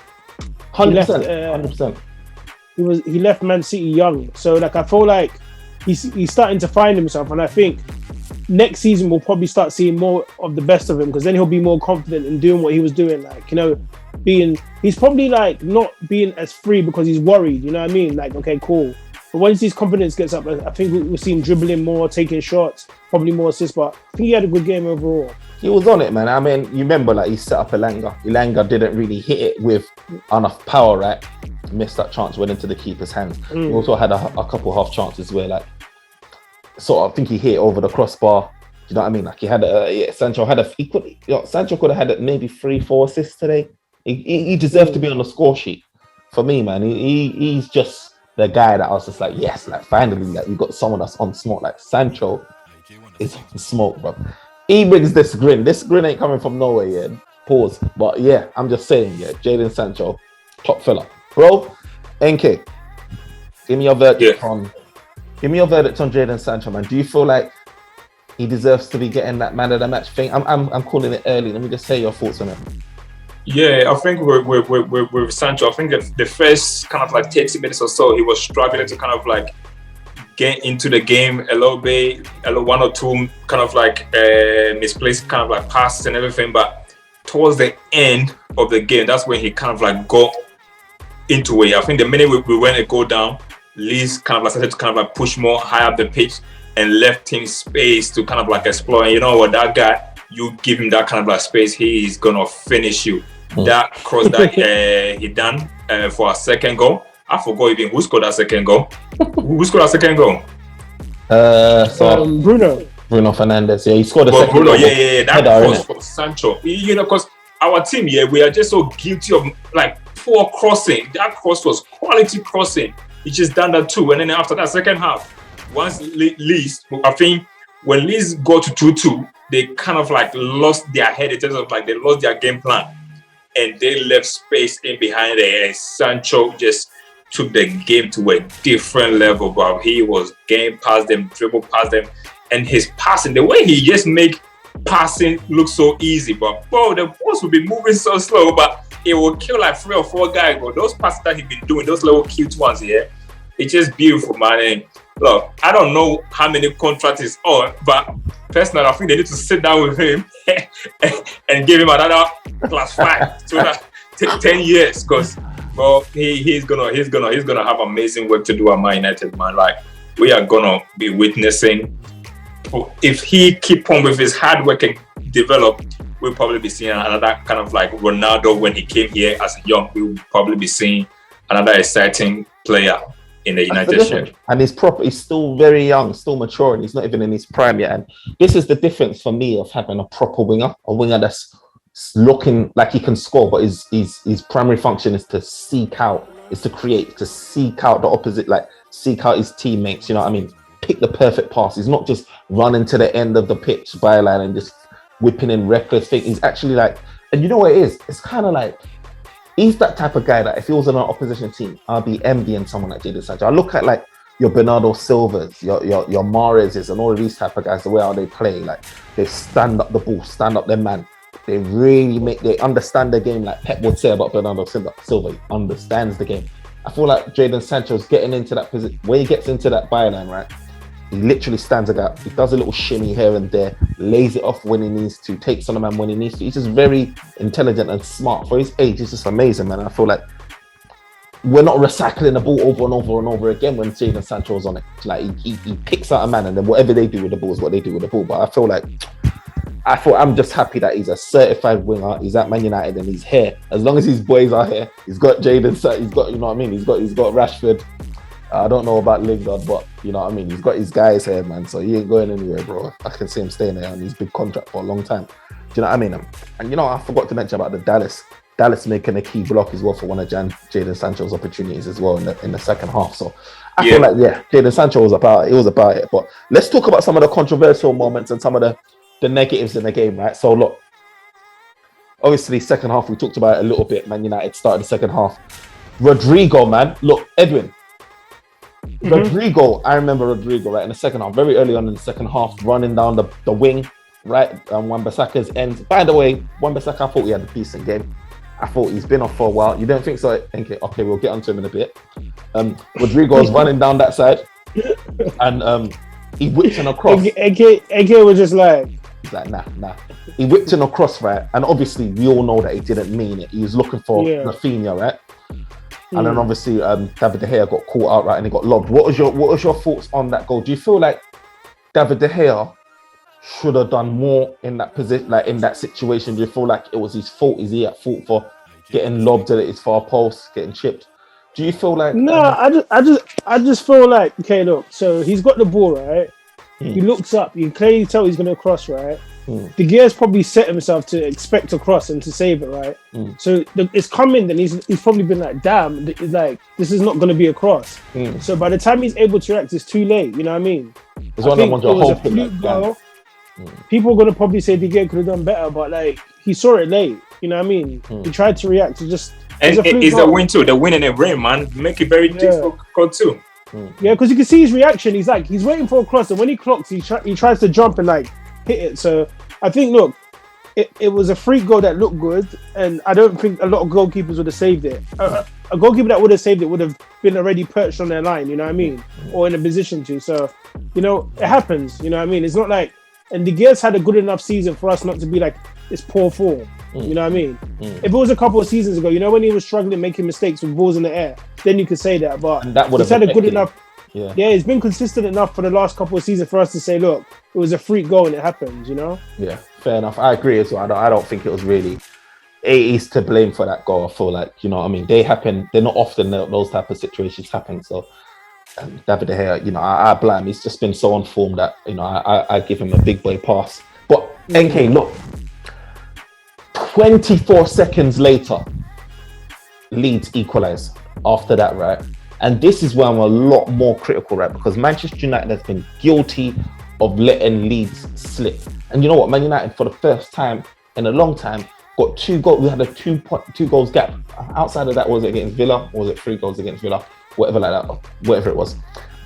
100%. He left Man City young, so like I feel like he's starting to find himself, and I think next season we'll probably start seeing more of the best of him, because then he'll be more confident in doing what he was doing. Like, he's probably like not being as free because he's worried. You know what I mean? Like, okay, cool. But once his confidence gets up, I think we'll see him dribbling more, taking shots, probably more assists. But I think he had a good game overall. He was on it, man. I mean, you remember, like, he set up Elanga. Elanga didn't really hit it with enough power, right? Missed that chance, went into the keeper's hands. He also had a couple half chances where, like, sort of, I think he hit it over the crossbar. you know what I mean? Like he had Sancho had Sancho could have had maybe 3-4 assists today. He deserved to be on the score sheet for me, man. He's just the guy that I was just like, yes, like finally, like we got someone that's on smoke. Like Sancho is on smoke, bro. He brings this grin. This grin ain't coming from nowhere, yeah. Pause. But yeah, I'm just saying, yeah, Jadon Sancho, top fella. Bro, NK, give me your verdict on Jadon Sancho, man. Do you feel like he deserves to be getting that man of the match thing? I'm calling it early. Let me just say your thoughts on it. Yeah, I think with Sancho, I think the first kind of like 30 minutes or so, he was struggling to kind of like get into the game a little bit, one or two kind of like misplaced kind of like passes and everything. But towards the end of the game, that's when he kind of like got into it. I think the minute we went to go down, Leeds kind of like started to kind of like push more high up the pitch and left him space to kind of like explore. And you know what, that guy, you give him that kind of like space, he is gonna finish you. That cross that he done for a second goal. I forgot even who scored that second goal. Who scored that second goal? Bruno Fernandes. Yeah, he scored a second Bruno, goal. yeah. That cross for Sancho. You know, because our team, we are just so guilty of like poor crossing. That cross was quality crossing. He just done that too. And then after that second half, once Leeds, I think when Leeds got to 2-2, they kind of like lost their head in terms of like they lost their game plan. And they left space in behind there. And Sancho just took the game to a different level, bro. He was game past them, dribble past them. And his passing, the way he just make passing look so easy, but bro, the balls will be moving so slow, but it will kill like 3 or 4 guys, bro. Those passes that he's been doing, those little cute ones here, it's just beautiful, man. And look, I don't know how many contracts he's on, but personally, I think they need to sit down with him and give him another class 5 so that 10 years, because bro, he's gonna have amazing work to do at Man United, man. Like we are gonna be witnessing. If he keep on with his hard work and develop, we'll probably be seeing another kind of like Ronaldo when he came here as a young. We'll probably be seeing another exciting player in the United shirt. And he's still very young, still mature, and he's not even in his prime yet. And this is the difference for me of having a proper winger, a winger that's looking like he can score, but his primary function is to seek out, is to create, to seek out the opposite, like seek out his teammates, you know what I mean? Pick the perfect pass. He's not just running to the end of the pitch byline and just whipping in reckless things. He's actually like, and you know what it is? It's kind of like, he's that type of guy that if he was on an opposition team, I'd be envying someone like Jadon Sancho. I look at like your Bernardo Silvas, your Mahrezes, and all of these type of guys, the way how they play, like they stand up the ball, stand up their man. They really they understand the game, like Pep would say about Bernardo Silva. He understands the game. I feel like Jadon Sancho's getting into that position. When he gets into that byline, right, he literally stands a gap. He does a little shimmy here and there, lays it off when he needs to, takes on a man when he needs to. He's just very intelligent and smart. For his age, he's just amazing, man. I feel like we're not recycling the ball over and over and over again when Jadon Sancho's on it. Like he picks out a man and then whatever they do with the ball is what they do with the ball. But I'm just happy that he's a certified winger. He's at Man United and he's here. As long as his boys are here, he's got Jadon, he's got, you know what I mean? He's got Rashford. I don't know about Lingard, but you know what I mean? He's got his guys here, man. So he ain't going anywhere, bro. I can see him staying there on his big contract for a long time. Do you know what I mean? And you know, I forgot to mention about the Dallas making a key block as well for one of Jadon Sancho's opportunities as well in the second half. So I feel like, Jadon Sancho was about it. But let's talk about some of the controversial moments and some of the negatives in the game, right? So look, obviously second half, we talked about it a little bit. Man United started the second half. Rodrigo, man. Look, Edwin. Rodrigo, I remember Rodrigo, right, in the second half, very early on in the second half, running down the wing, right, Wan-Bissaka's end. By the way, Wan-Bissaka, I thought he had a decent game. I thought he's been off for a while. You don't think so? Okay, we'll get onto him in a bit. Rodrigo's running down that side, and he whipped him across. AK was just like... He's like, nah. He whipped him across, right, and obviously we all know that he didn't mean it. He was looking for Rafinha, right? And then obviously David De Gea got caught out, right, and he got lobbed. What was your thoughts on that goal? Do you feel like David De Gea should have done more in that position, like in that situation? Do you feel like it was his fault? Is he at fault for getting lobbed at his far post, getting chipped? Do you feel like I just feel like, okay, look, so he's got the ball, right? He looks up. You can clearly tell he's going to cross, right? De Gea's probably set himself to expect a cross and to save it, right? So it's coming, then he's probably been like, damn, like this is not going to be a cross. So by the time he's able to react, it's too late. You know what I mean? It's one of the ones you're hoping that. People are going to probably say De Gea could have done better, but like he saw it late. You know what I mean? He tried to react to just. And it's a win too. The win in the rain, man, make it very difficult too. Yeah, because you can see his reaction. He's waiting for a cross, and when he clocks, he tries to jump and like hit it. So I think, look, it was a free goal that looked good, and I don't think a lot of goalkeepers would have saved it. A goalkeeper that would have saved it would have been already perched on their line, you know what I mean, or in a position to. So, you know, it happens. You know what I mean? It's not like, and De Gea's had a good enough season for us not to be like it's poor form. You know what I mean? If it was a couple of seasons ago, you know, when he was struggling, making mistakes with balls in the air, then you could say that. But he's had a good enough. Yeah, he's been consistent enough for the last couple of seasons for us to say, look, it was a freak goal and it happened, you know? Yeah, fair enough. I agree as well. I don't think it was really 80s to blame for that goal. I feel like, you know what I mean? They happen. They're not often those type of situations happen. So David De Gea, you know, I blame. He's just been so on form that, you know, I give him a big boy pass. But NK, look, 24 seconds later, Leeds equalise after that, right? And this is where I'm a lot more critical, right? Because Manchester United has been guilty of letting Leeds slip. And you know what? Man United, for the first time in a long time, got 2 goals. We had a 2 goals gap. Outside of that, was it against Villa? Or was it 3 goals against Villa? Whatever like that, whatever it was.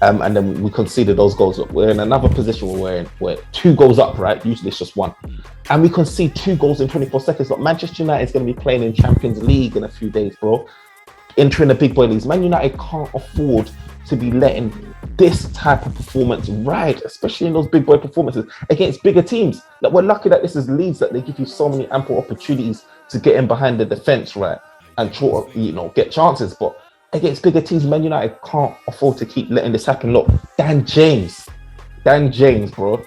And then we conceded those goals. We're in another position where we're 2 goals up, right? Usually it's just 1. And we concede 2 goals in 24 seconds. But Manchester United is going to be playing in Champions League in a few days, bro. Entering the big boy leagues. Man United can't afford to be letting this type of performance ride, especially in those big boy performances against bigger teams. Like, we're lucky that this is Leeds, that they give you so many ample opportunities to get in behind the defense, right, and try to, you know, get chances. But against bigger teams, Man United can't afford to keep letting this happen. Look, Dan James, bro,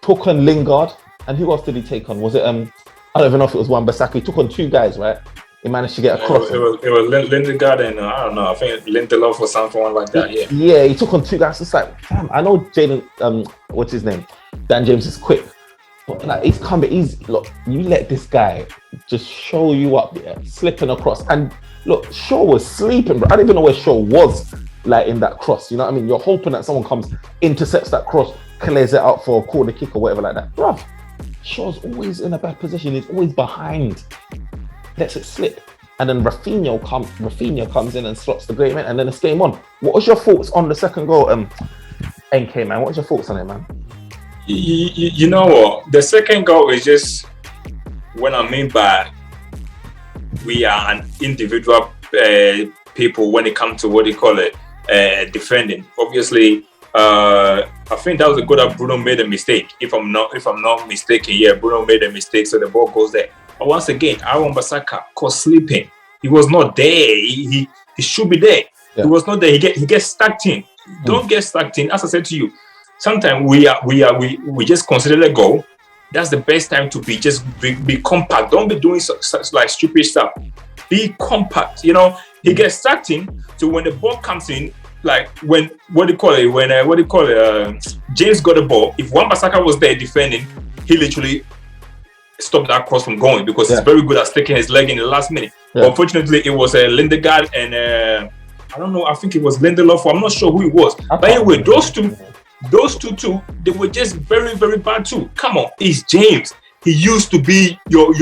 took on Lingard, and who else did he take on? Was it I don't even know if it was Wan-Bissaka. He took on 2 guys, right? He managed to get across. It was Lindegaard and I don't know. I think Lindelof or something like that. Yeah, he took on 2 guys. It's like, damn, I know Jaden. What's his name? Dan James is quick, but like he's coming. Look, you let this guy just show you up, slipping across. And look, Shaw was sleeping, bro. I don't even know where Shaw was, like in that cross. You know what I mean? You're hoping that someone comes, intercepts that cross, clears it out for a corner kick or whatever like that, bruv. Shaw's always in a bad position. He's always behind. Lets it slip, and then Rafinha comes in and slots the great man, and then it's game on. What was your thoughts on the second goal, NK, man? What was your thoughts on it, man? You know what? The second goal is just what I mean by we are an individual people when it comes to what they call it defending. Obviously, I think that was a good that Bruno made a mistake. If I'm not mistaken, yeah, Bruno made a mistake, so the ball goes there. But once again, Wan-Bissaka caught sleeping. He was not there. He should be there. Yeah. He was not there. He gets stuck in. Don't get stuck in. As I said to you, sometimes we just consider a goal. That's the best time to be compact. Don't be doing such like stupid stuff. Be compact. You know, he gets stuck in. So when the ball comes in, like when James got the ball, if Wan-Bissaka was there defending, he literally stop that cross from going because he's very good at sticking his leg in the last minute. But unfortunately, it was Lindegaard and I don't know. I think it was Lindelof. I'm not sure who it was. But anyway, those two, they were just very, very bad too. Come on, it's James. He used to be your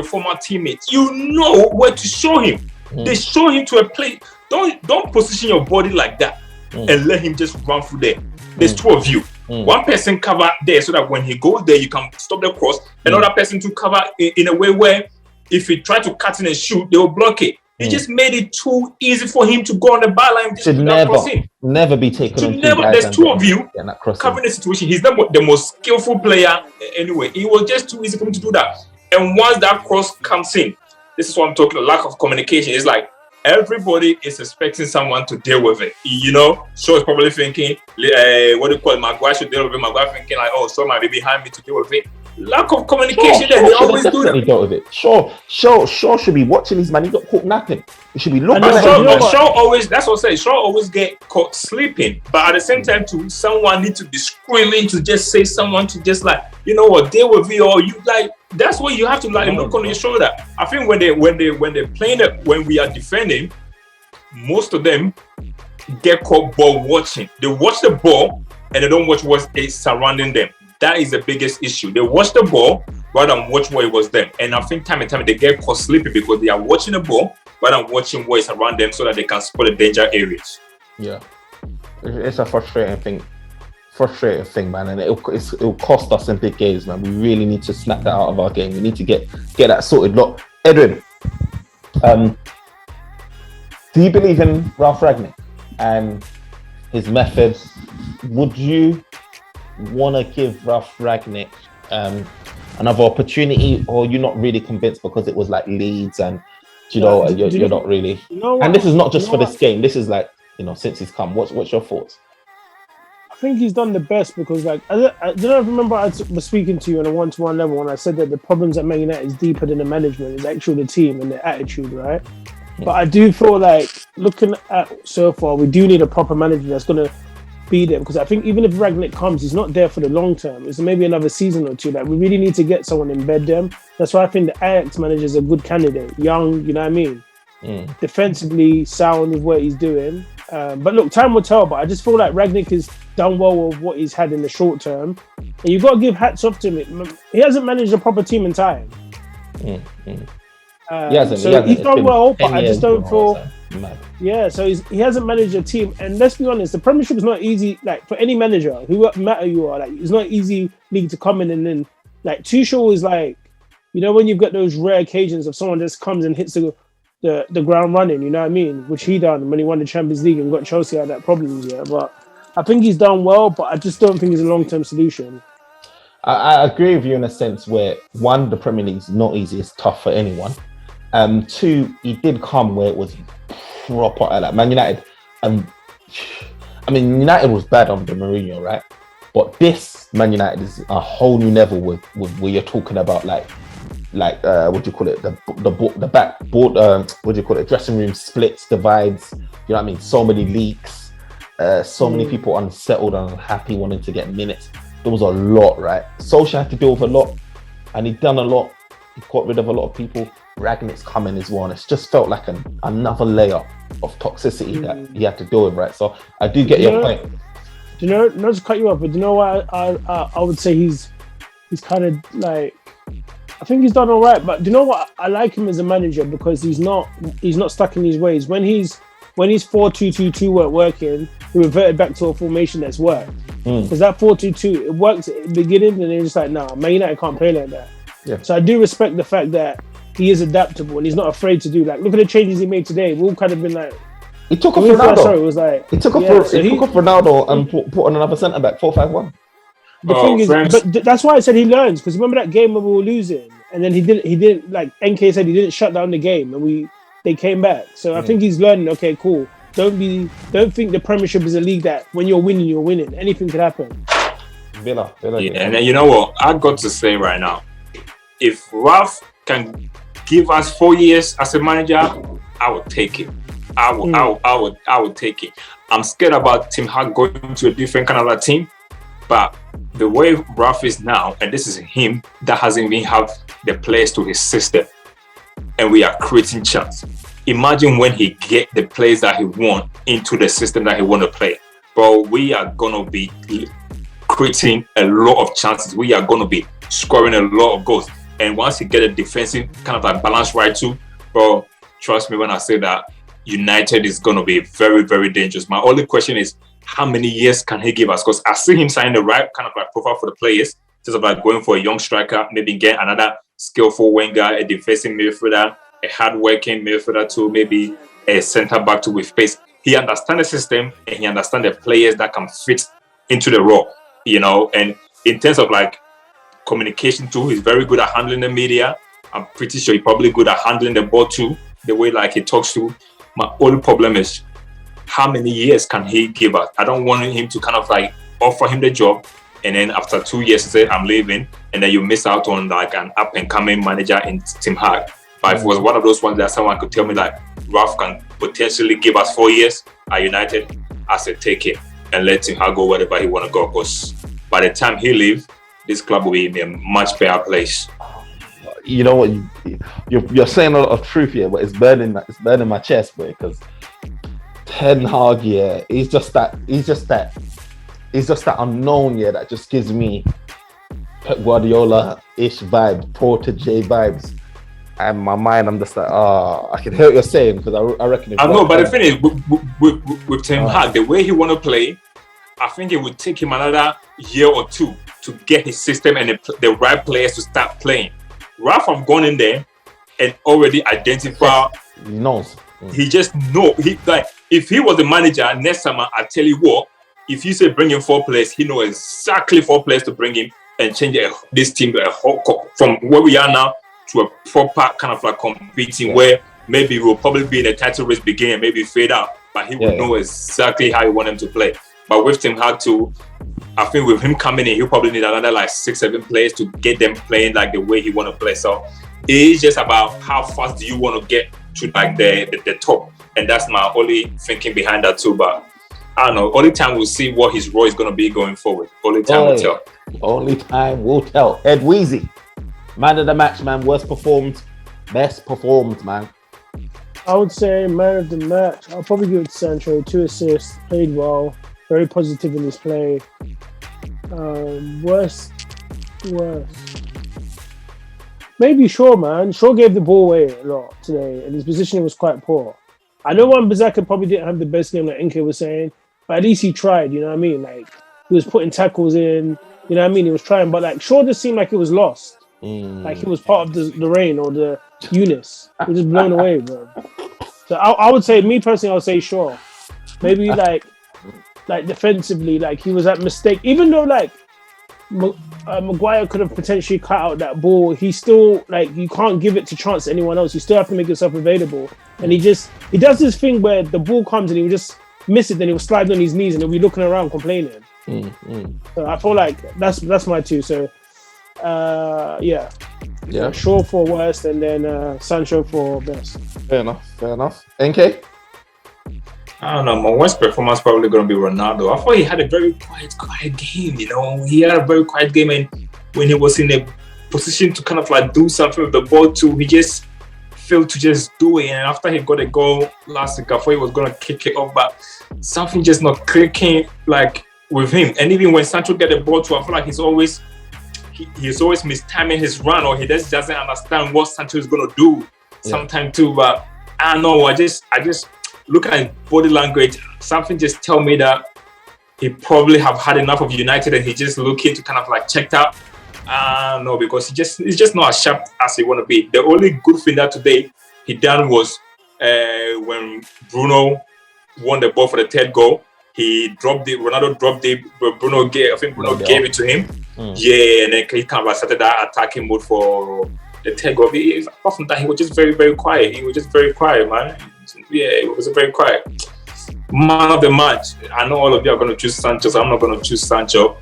former teammate. You know where to show him. They show him to a place. Don't position your body like that and let him just run through there. There's 2 of you. One person cover there so that when he goes there, you can stop the cross. Another person to cover in a way where if he try to cut in and shoot, they will block it. He just made it too easy for him to go on the byline. Should never be taken. There's 2 of you covering the situation. He's not the most skillful player anyway. It was just too easy for him to do that. And once that cross comes in, this is what I'm talking about, lack of communication. It's like everybody is expecting someone to deal with it. You know, Shaw is probably thinking, Maguire should deal with it. Maguire thinking like, oh, somebody behind me to deal with it. lack of communication. Shaw He should have always do definitely that. dealt with it. Shaw should be watching his man. He got caught napping. He should be looking know, at but him. you know what? Shaw always, that's what I say. Shaw always get caught sleeping. But at the same time, too, someone need to be screaming to just say someone to just like, you know what, deal with it, or you like. That's what you have to like look on your shoulder. I think when they're playing it, when we are defending, most of them get caught ball watching. They watch the ball and they don't watch what is surrounding them. That is the biggest issue. They watch the ball rather than watch what it was them. And I think time and time they get caught sleeping because they are watching the ball rather than watching what is around them so that they can spot the danger areas. Yeah, it's a frustrating thing, man, and it'll cost us in big games, man. We really need to snap that out of our game. We need to get that sorted. Look, Edwin, do you believe in Ralph Rangnick and his methods? Would you want to give Ralph Rangnick another opportunity, or you're not really convinced because it was like Leeds and you're not really? You know what? And this is not just You know for this what? game. This is like, since he's come. What's your thoughts? I think he's done the best because, like, I don't know if you remember I was speaking to you on a one-to-one level when I said that the problems at Man United is deeper than the management, it's actually the team and the attitude, right? But I do feel like looking at so far, we do need a proper manager that's going to be there, because I think even if Rangnick comes, he's not there for the long term. It's maybe another season or two. Like, we really need to get someone in bed them. That's why I think the Ajax manager is a good candidate. Young, you know what I mean? Defensively sound with what he's doing. But look, time will tell. But I just feel like Rangnick has done well with what he's had in the short term. And you've got to give hats off to him. He hasn't managed a proper team in time. He's done well, but I just don't feel... Yeah, so he hasn't managed a team, and let's be honest, the Premiership is not easy. Like, for any manager, who matter you are, like, it's not easy league to come in and then, like, Tuchel is like, when you've got those rare occasions of someone just comes and hits the ground running, you know what I mean? Which he done when he won the Champions League and got Chelsea out of that problems. Yeah, but I think he's done well, but I just don't think he's a long-term solution. I agree with you in a sense where, one, the Premier League is not easy; it's tough for anyone. Two, he did come where it was proper like Man United. United was bad under Mourinho, right? But this Man United is a whole new level with where you're talking about like what do you call it? The backboard, what do you call it? Dressing room splits, divides. You know what I mean? So many leaks, so many people unsettled and unhappy, wanting to get minutes. There was a lot, right? Solskjaer had to deal with a lot, and he done a lot. He got rid of a lot of people. Rangnick's coming as well, and it's just felt like another layer of toxicity that he had to deal with, right? So I do get your point. Not to cut you off, but do you know what I would say he's kind of like, I think he's done all right, but do you know what? I like him as a manager because he's not stuck in his ways. When his 4-2-2-2 weren't working, he reverted back to a formation that's worked. Because that 4-2-2, it works at the beginning, and they're just like, nah, Man United can't play like that. Yeah. So I do respect the fact that he is adaptable and he's not afraid to do, like, look at the changes he made today. We've all kind of been like, he took off Ronaldo. It was like he took off Ronaldo and put on another centre back, 4-5-1. The thing is, but that's why I said he learns, because remember that game when we were losing, and then he didn't like NK said, he didn't shut down the game, and they came back. So I think he's learning. Okay, cool. Don't think the Premiership is a league that when you're winning, you're winning. Anything could happen. Villa. And then, you know what? I got to say right now, if Ralph can give us 4 years as a manager, I would take it. I would take it. I'm scared about Tim Hag going to a different kind of a team, but the way Ralph is now, and this is him that hasn't even have the players to his system, and we are creating chance. Imagine when he get the players that he want into the system that he want to play. But we are gonna be creating a lot of chances. We are gonna be scoring a lot of goals. And once he get a defensive kind of like balance right too, bro, trust me when I say that United is gonna be very, very dangerous. My only question is, how many years can he give us? Because I see him sign the right kind of like profile for the players, just about going for a young striker, maybe get another skillful winger, a defensive midfielder, a hard-working midfielder too, maybe a centre back too with pace. He understands the system and he understands the players that can fit into the role, and in terms of like communication too, he's very good at handling the media. I'm pretty sure he's probably good at handling the ball too, the way like he talks to. My only problem is, how many years can he give us? I don't want him to kind of like offer him the job and then after 2 years, you say, I'm leaving, and then you miss out on like an up and coming manager in Tim Hag. But if it was one of those ones that someone could tell me like, Ralph can potentially give us 4 years at United, I said, take him and let Tim Hag go wherever he want to go. Because by the time he leaves, this club will be in a much better place. You know what? You're saying a lot of truth here, but it's burning my chest, boy. Because Ten Hag, yeah, he's just that unknown, yeah, that just gives me Pep Guardiola-ish vibe, protege vibes. And my mind, I'm just like, I can hear what you're saying, because I reckon. I know, but the thing is, with Ten Hag, the way he want to play, I think it would take him another year or two to get his system and the right players to start playing. Ralph have gone in there and already identified. He knows. He just know. If he was the manager next summer, I tell you what, if you say bring in 4 players, he know exactly 4 players to bring in and change this team from where we are now to a proper kind of like competing where maybe we'll probably be in a title race beginning and maybe fade out, but he will know exactly how he want them to play. But with Tim Hag too, I think with him coming in, he'll probably need another like 6-7 players to get them playing like the way he want to play. So it's just about how fast do you want to get to like the top, and that's my only thinking behind that too. But I don't know. Only time we'll see what his role is going to be going forward. Only time will tell. Only time will tell. Ed Weezy, man of the match, man. Worst performed, best performed, man. I would say man of the match. I'll probably give it to Sancho. 2 assists, played well, very positive in his play. Worst. Maybe Shaw, man. Shaw gave the ball away a lot today, and his positioning was quite poor. I know Wan-Bissaka probably didn't have the best game, like NK was saying, but at least he tried, you know what I mean? Like, he was putting tackles in, you know what I mean? He was trying, but like, Shaw just seemed like he was lost. Like he was part of the rain or the Eunice. He was just blown away, bro. So I would say, me personally, I would say Shaw. Maybe like defensively, like he was at mistake. Even though like Maguire could have potentially cut out that ball, he still, like, you can't give it to chance to anyone else. You still have to make yourself available. And he does this thing where the ball comes and he will just miss it, then he will slide on his knees and he'll be looking around complaining. So I feel like that's my 2. So Shaw for worst, and then Sancho for best. Fair enough. NK? I don't know. My worst performance probably going to be Ronaldo. I thought he had a very quiet game. You know, he had a very quiet game, and when he was in a position to kind of like do something with the ball too, he just failed to just do it. And after he got a goal last week, I thought he was going to kick it off, but something just not clicking like with him. And even when Sancho get the ball too, I feel like he's always mistiming his run, or he just doesn't understand what Sancho is going to do sometime too. But I don't know. I just looking at his body language, something just tell me that he probably have had enough of United and he just looking to kind of like checked out. No, because he's just not as sharp as he want to be. The only good thing that today he done was when Bruno won the ball for the 3rd goal. Ronaldo dropped it, but Bruno gave it to him. Yeah, and then he kind of started that attacking mode for the 3rd goal. Apart from that, he was just very, very quiet. He was just very quiet, man. Yeah, it was very quiet. Man of the match. I know all of you are going to choose Sancho, so I'm not going to choose Sancho.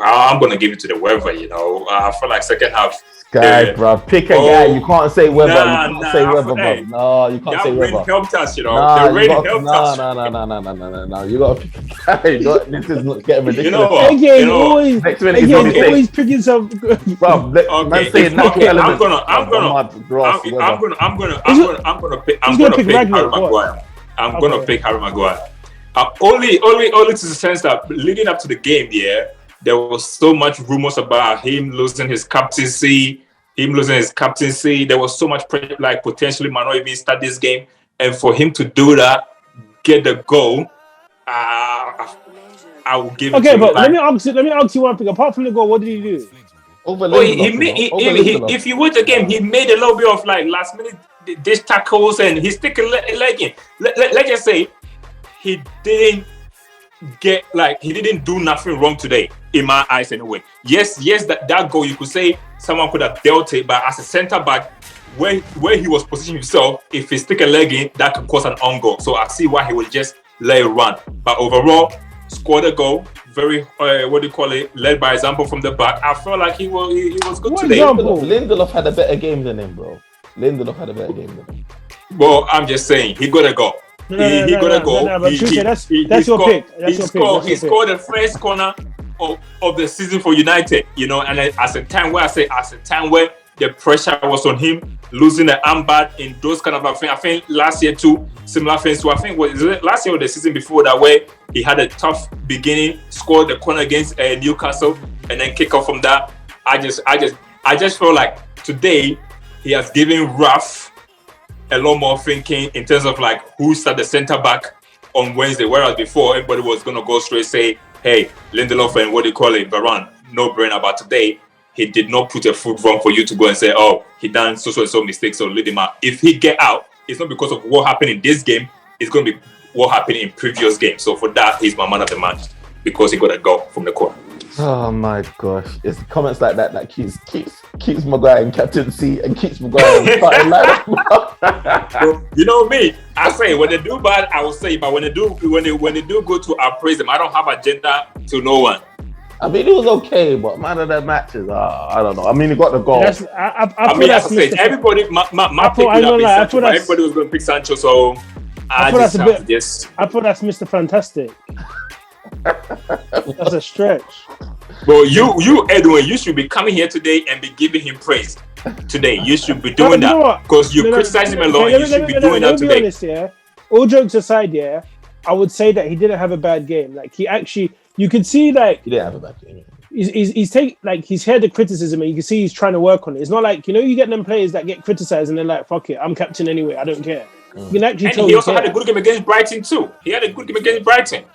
I'm going to give it to the Weber, you know. I feel like second half. Bro. Pick a guy. You can't say Weber. You can't say Weber, bro. No, you can't say Weber. The rain helped us, you know. The rain helped us. No. You got to pick a guy. This is not getting ridiculous. You know what? Next minute he's always picking some. Bro, I'm going to pick Harry Maguire. Only to the sense that leading up to the game, there was so much rumors about him losing his captaincy. There was so much pressure, like potentially might not even start this game. And for him to do that, get the goal, I will give it to him. Okay, but let me ask you one thing. Apart from the goal, what did he do? If you watch the game, he made a little bit of like last minute dish tackles and he's sticking leg in. Let's just say he didn't do nothing wrong today, in my eyes anyway. Yes, that goal, you could say someone could have dealt it, but as a centre back, where he was positioning himself, if he stick a leg in, that could cause an on goal. So I see why he would just let it run. But overall, scored a goal, very led by example from the back. I felt like he was good What today. example? Lindelof had a better game than him, bro. Lindelof had a better game than him. Well, I'm just saying he gotta go. He gotta go. No, but Tuesday, that's your pick. That's your pick. He scored the first corner of the season for United. You know, and as a time where the pressure was on him, losing the armband in those kind of things. I think last year too, similar things. So I think last year or the season before that, where he had a tough beginning, scored the corner against Newcastle, and then kick off from that. I just feel like today he has given Raf a lot more thinking in terms of like who's at the centre back on Wednesday, whereas before everybody was gonna go straight say, hey, Lindelof and Varane, no brainer. About today, he did not put a foot wrong for you to go and say, oh, he done so mistakes, so lead him out. If he get out, it's not because of what happened in this game, it's going to be what happened in previous games. So for that, he's my man of the match because he got a goal from the corner. Oh my gosh. It's comments like that that keeps Maguire in captaincy and keeps Maguire in starting lineup. So, you know me, I say when they do bad, I will say, but when they do go to appraise them, I don't have agenda to no one. I mean, it was okay, but man of the matches, I don't know. I mean, he got the goal. I mean, as I said, everybody, my pick would have been Sancho, but everybody was going to pick Sancho, so I thought that's Mr. Fantastic. That's a stretch. Well, you, Edwin, you should be coming here today and be giving him praise today. You should be doing that because you criticize him a lot. You should be doing that today. Honest, yeah. All jokes aside, yeah, I would say that he didn't have a bad game. Like he actually, you could see like he didn't have a bad game. He's heard the criticism and you can see he's trying to work on it. It's not like, you know, you get them players that get criticized and they're like, fuck it, I'm captain anyway, I don't care. You can actually tell. He also had a good game against Brighton too. He had a good game against Brighton.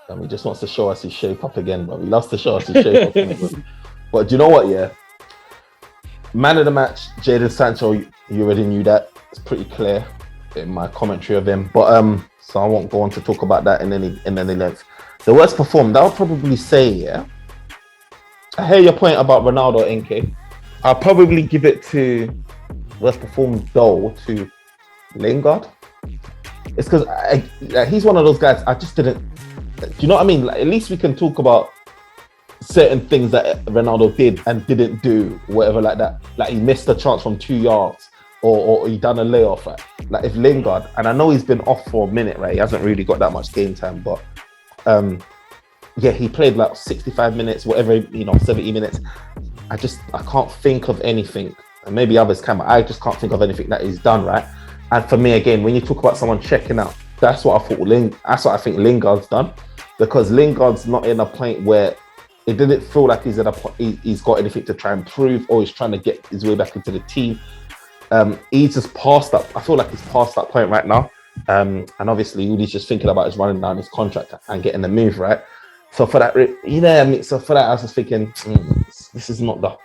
And he just wants to show us his shape up again, but he loves to show us his shape up again. But do you know what, yeah? Man of the match, Jadon Sancho, you already knew that. It's pretty clear in my commentary of him. But so I won't go on to talk about that in any length. The worst performed, I would probably say, yeah. I hear your point about Ronaldo, NK. I'll probably give it to worst performed though to Lingard. It's because he's one of those guys I just didn't. Do you know what I mean? Like, at least we can talk about certain things that Ronaldo did and didn't do, whatever like that. Like he missed a chance from 2 yards, or he done a layoff. Right? Like if Lingard, and I know he's been off for a minute, right? He hasn't really got that much game time, but yeah, he played like 65 minutes, whatever, 70 minutes. I can't think of anything, and maybe others can, but I just can't think of anything that he's done, right? And for me, again, when you talk about someone checking out, that's what I think Lingard's done, because Lingard's not in a point where it didn't feel like he's got anything to try and prove, or he's trying to get his way back into the team. He's just past that. I feel like he's past that point right now. And obviously, he's just thinking about his running down his contract and getting the move, right? So for that, I was just thinking, this is not the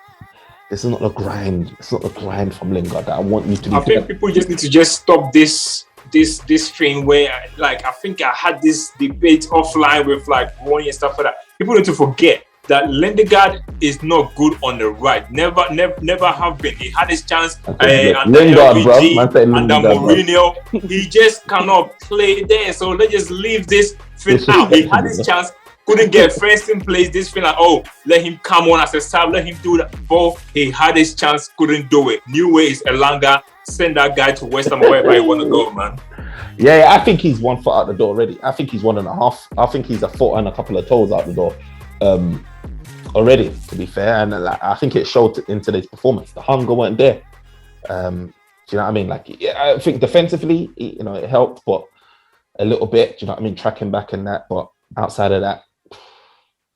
grind. It's not the grind from Lingard that I want you to be. I think people just need to just stop this thing where, like, I think I had this debate offline with like Ronnie and stuff like that. People need to forget that Lingard is not good on the right. Never have been. He had his chance under LVG, under Mourinho. He just cannot play there. So let's just leave this thing out. He had his chance, couldn't get first in place. This thing like, oh, let him come on as a sub, let him do that. But he had his chance, couldn't do it. New way is Elanga. Send that guy to West Ham, wherever you want to go, man. Yeah, I think he's 1 foot out the door already. I think he's 1.5. I think he's a foot and a couple of toes out the door already, to be fair. And I think it showed in today's performance. The hunger weren't there. Do you know what I mean? Like, yeah, I think defensively, it helped, but a little bit. Do you know what I mean? Tracking back and that, but outside of that,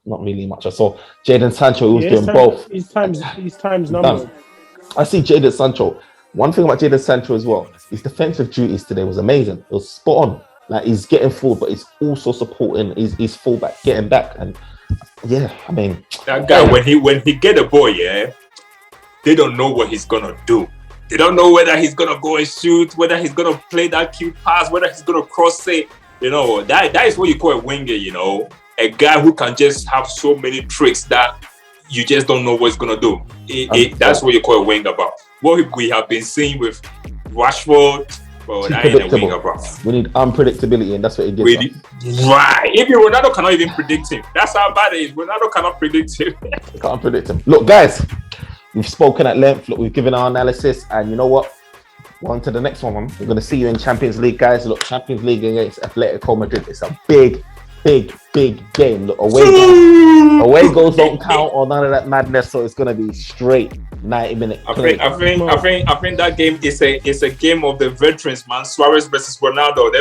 not really much. I saw Jadon Sancho, who was doing both. His time's numbered. I see Jadon Sancho. One thing about Jadon Sancho as well, his defensive duties today was amazing. It was spot on. Like, he's getting forward, but he's also supporting his fullback, getting back. And yeah, I mean, that guy, when he get a ball, yeah, they don't know what he's gonna do. They don't know whether he's gonna go and shoot, whether he's gonna play that cute pass, whether he's gonna cross it. That is what you call a winger. A guy who can just have so many tricks that you just don't know what he's gonna do. That's what you call a winger. But what we have been seeing with Rashford, Bro, Too that ain't a predictable. winger, bro. We need unpredictability, and that's what it gives us. Right. Even Ronaldo cannot even predict him. That's how bad it is. Ronaldo cannot predict him. Can't predict him. Look, guys, we've spoken at length. Look, we've given our analysis, and you know what? We're on to the next one. We're going to see you in Champions League, guys. Look, Champions League against Atletico Madrid. It's a big game. Look, away goals don't count or none of that madness. So it's going to be straight 90-minute. I think that game is a game of the veterans, man. Suarez versus Ronaldo.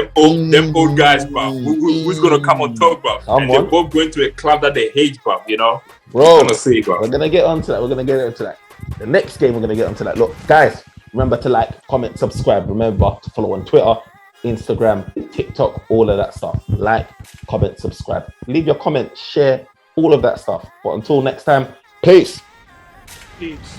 Them old guys, bro. Who's gonna come on top, bro? And they're both going to a club that they hate, bro. You know, bro. Gonna see, bro. We're gonna get onto that. The next game we're gonna get onto that. Look, guys, remember to like, comment, subscribe. Remember to follow on Twitter, Instagram, TikTok, all of that stuff. Like, comment, subscribe. Leave your comment, share, all of that stuff. But until next time, peace. Leeds.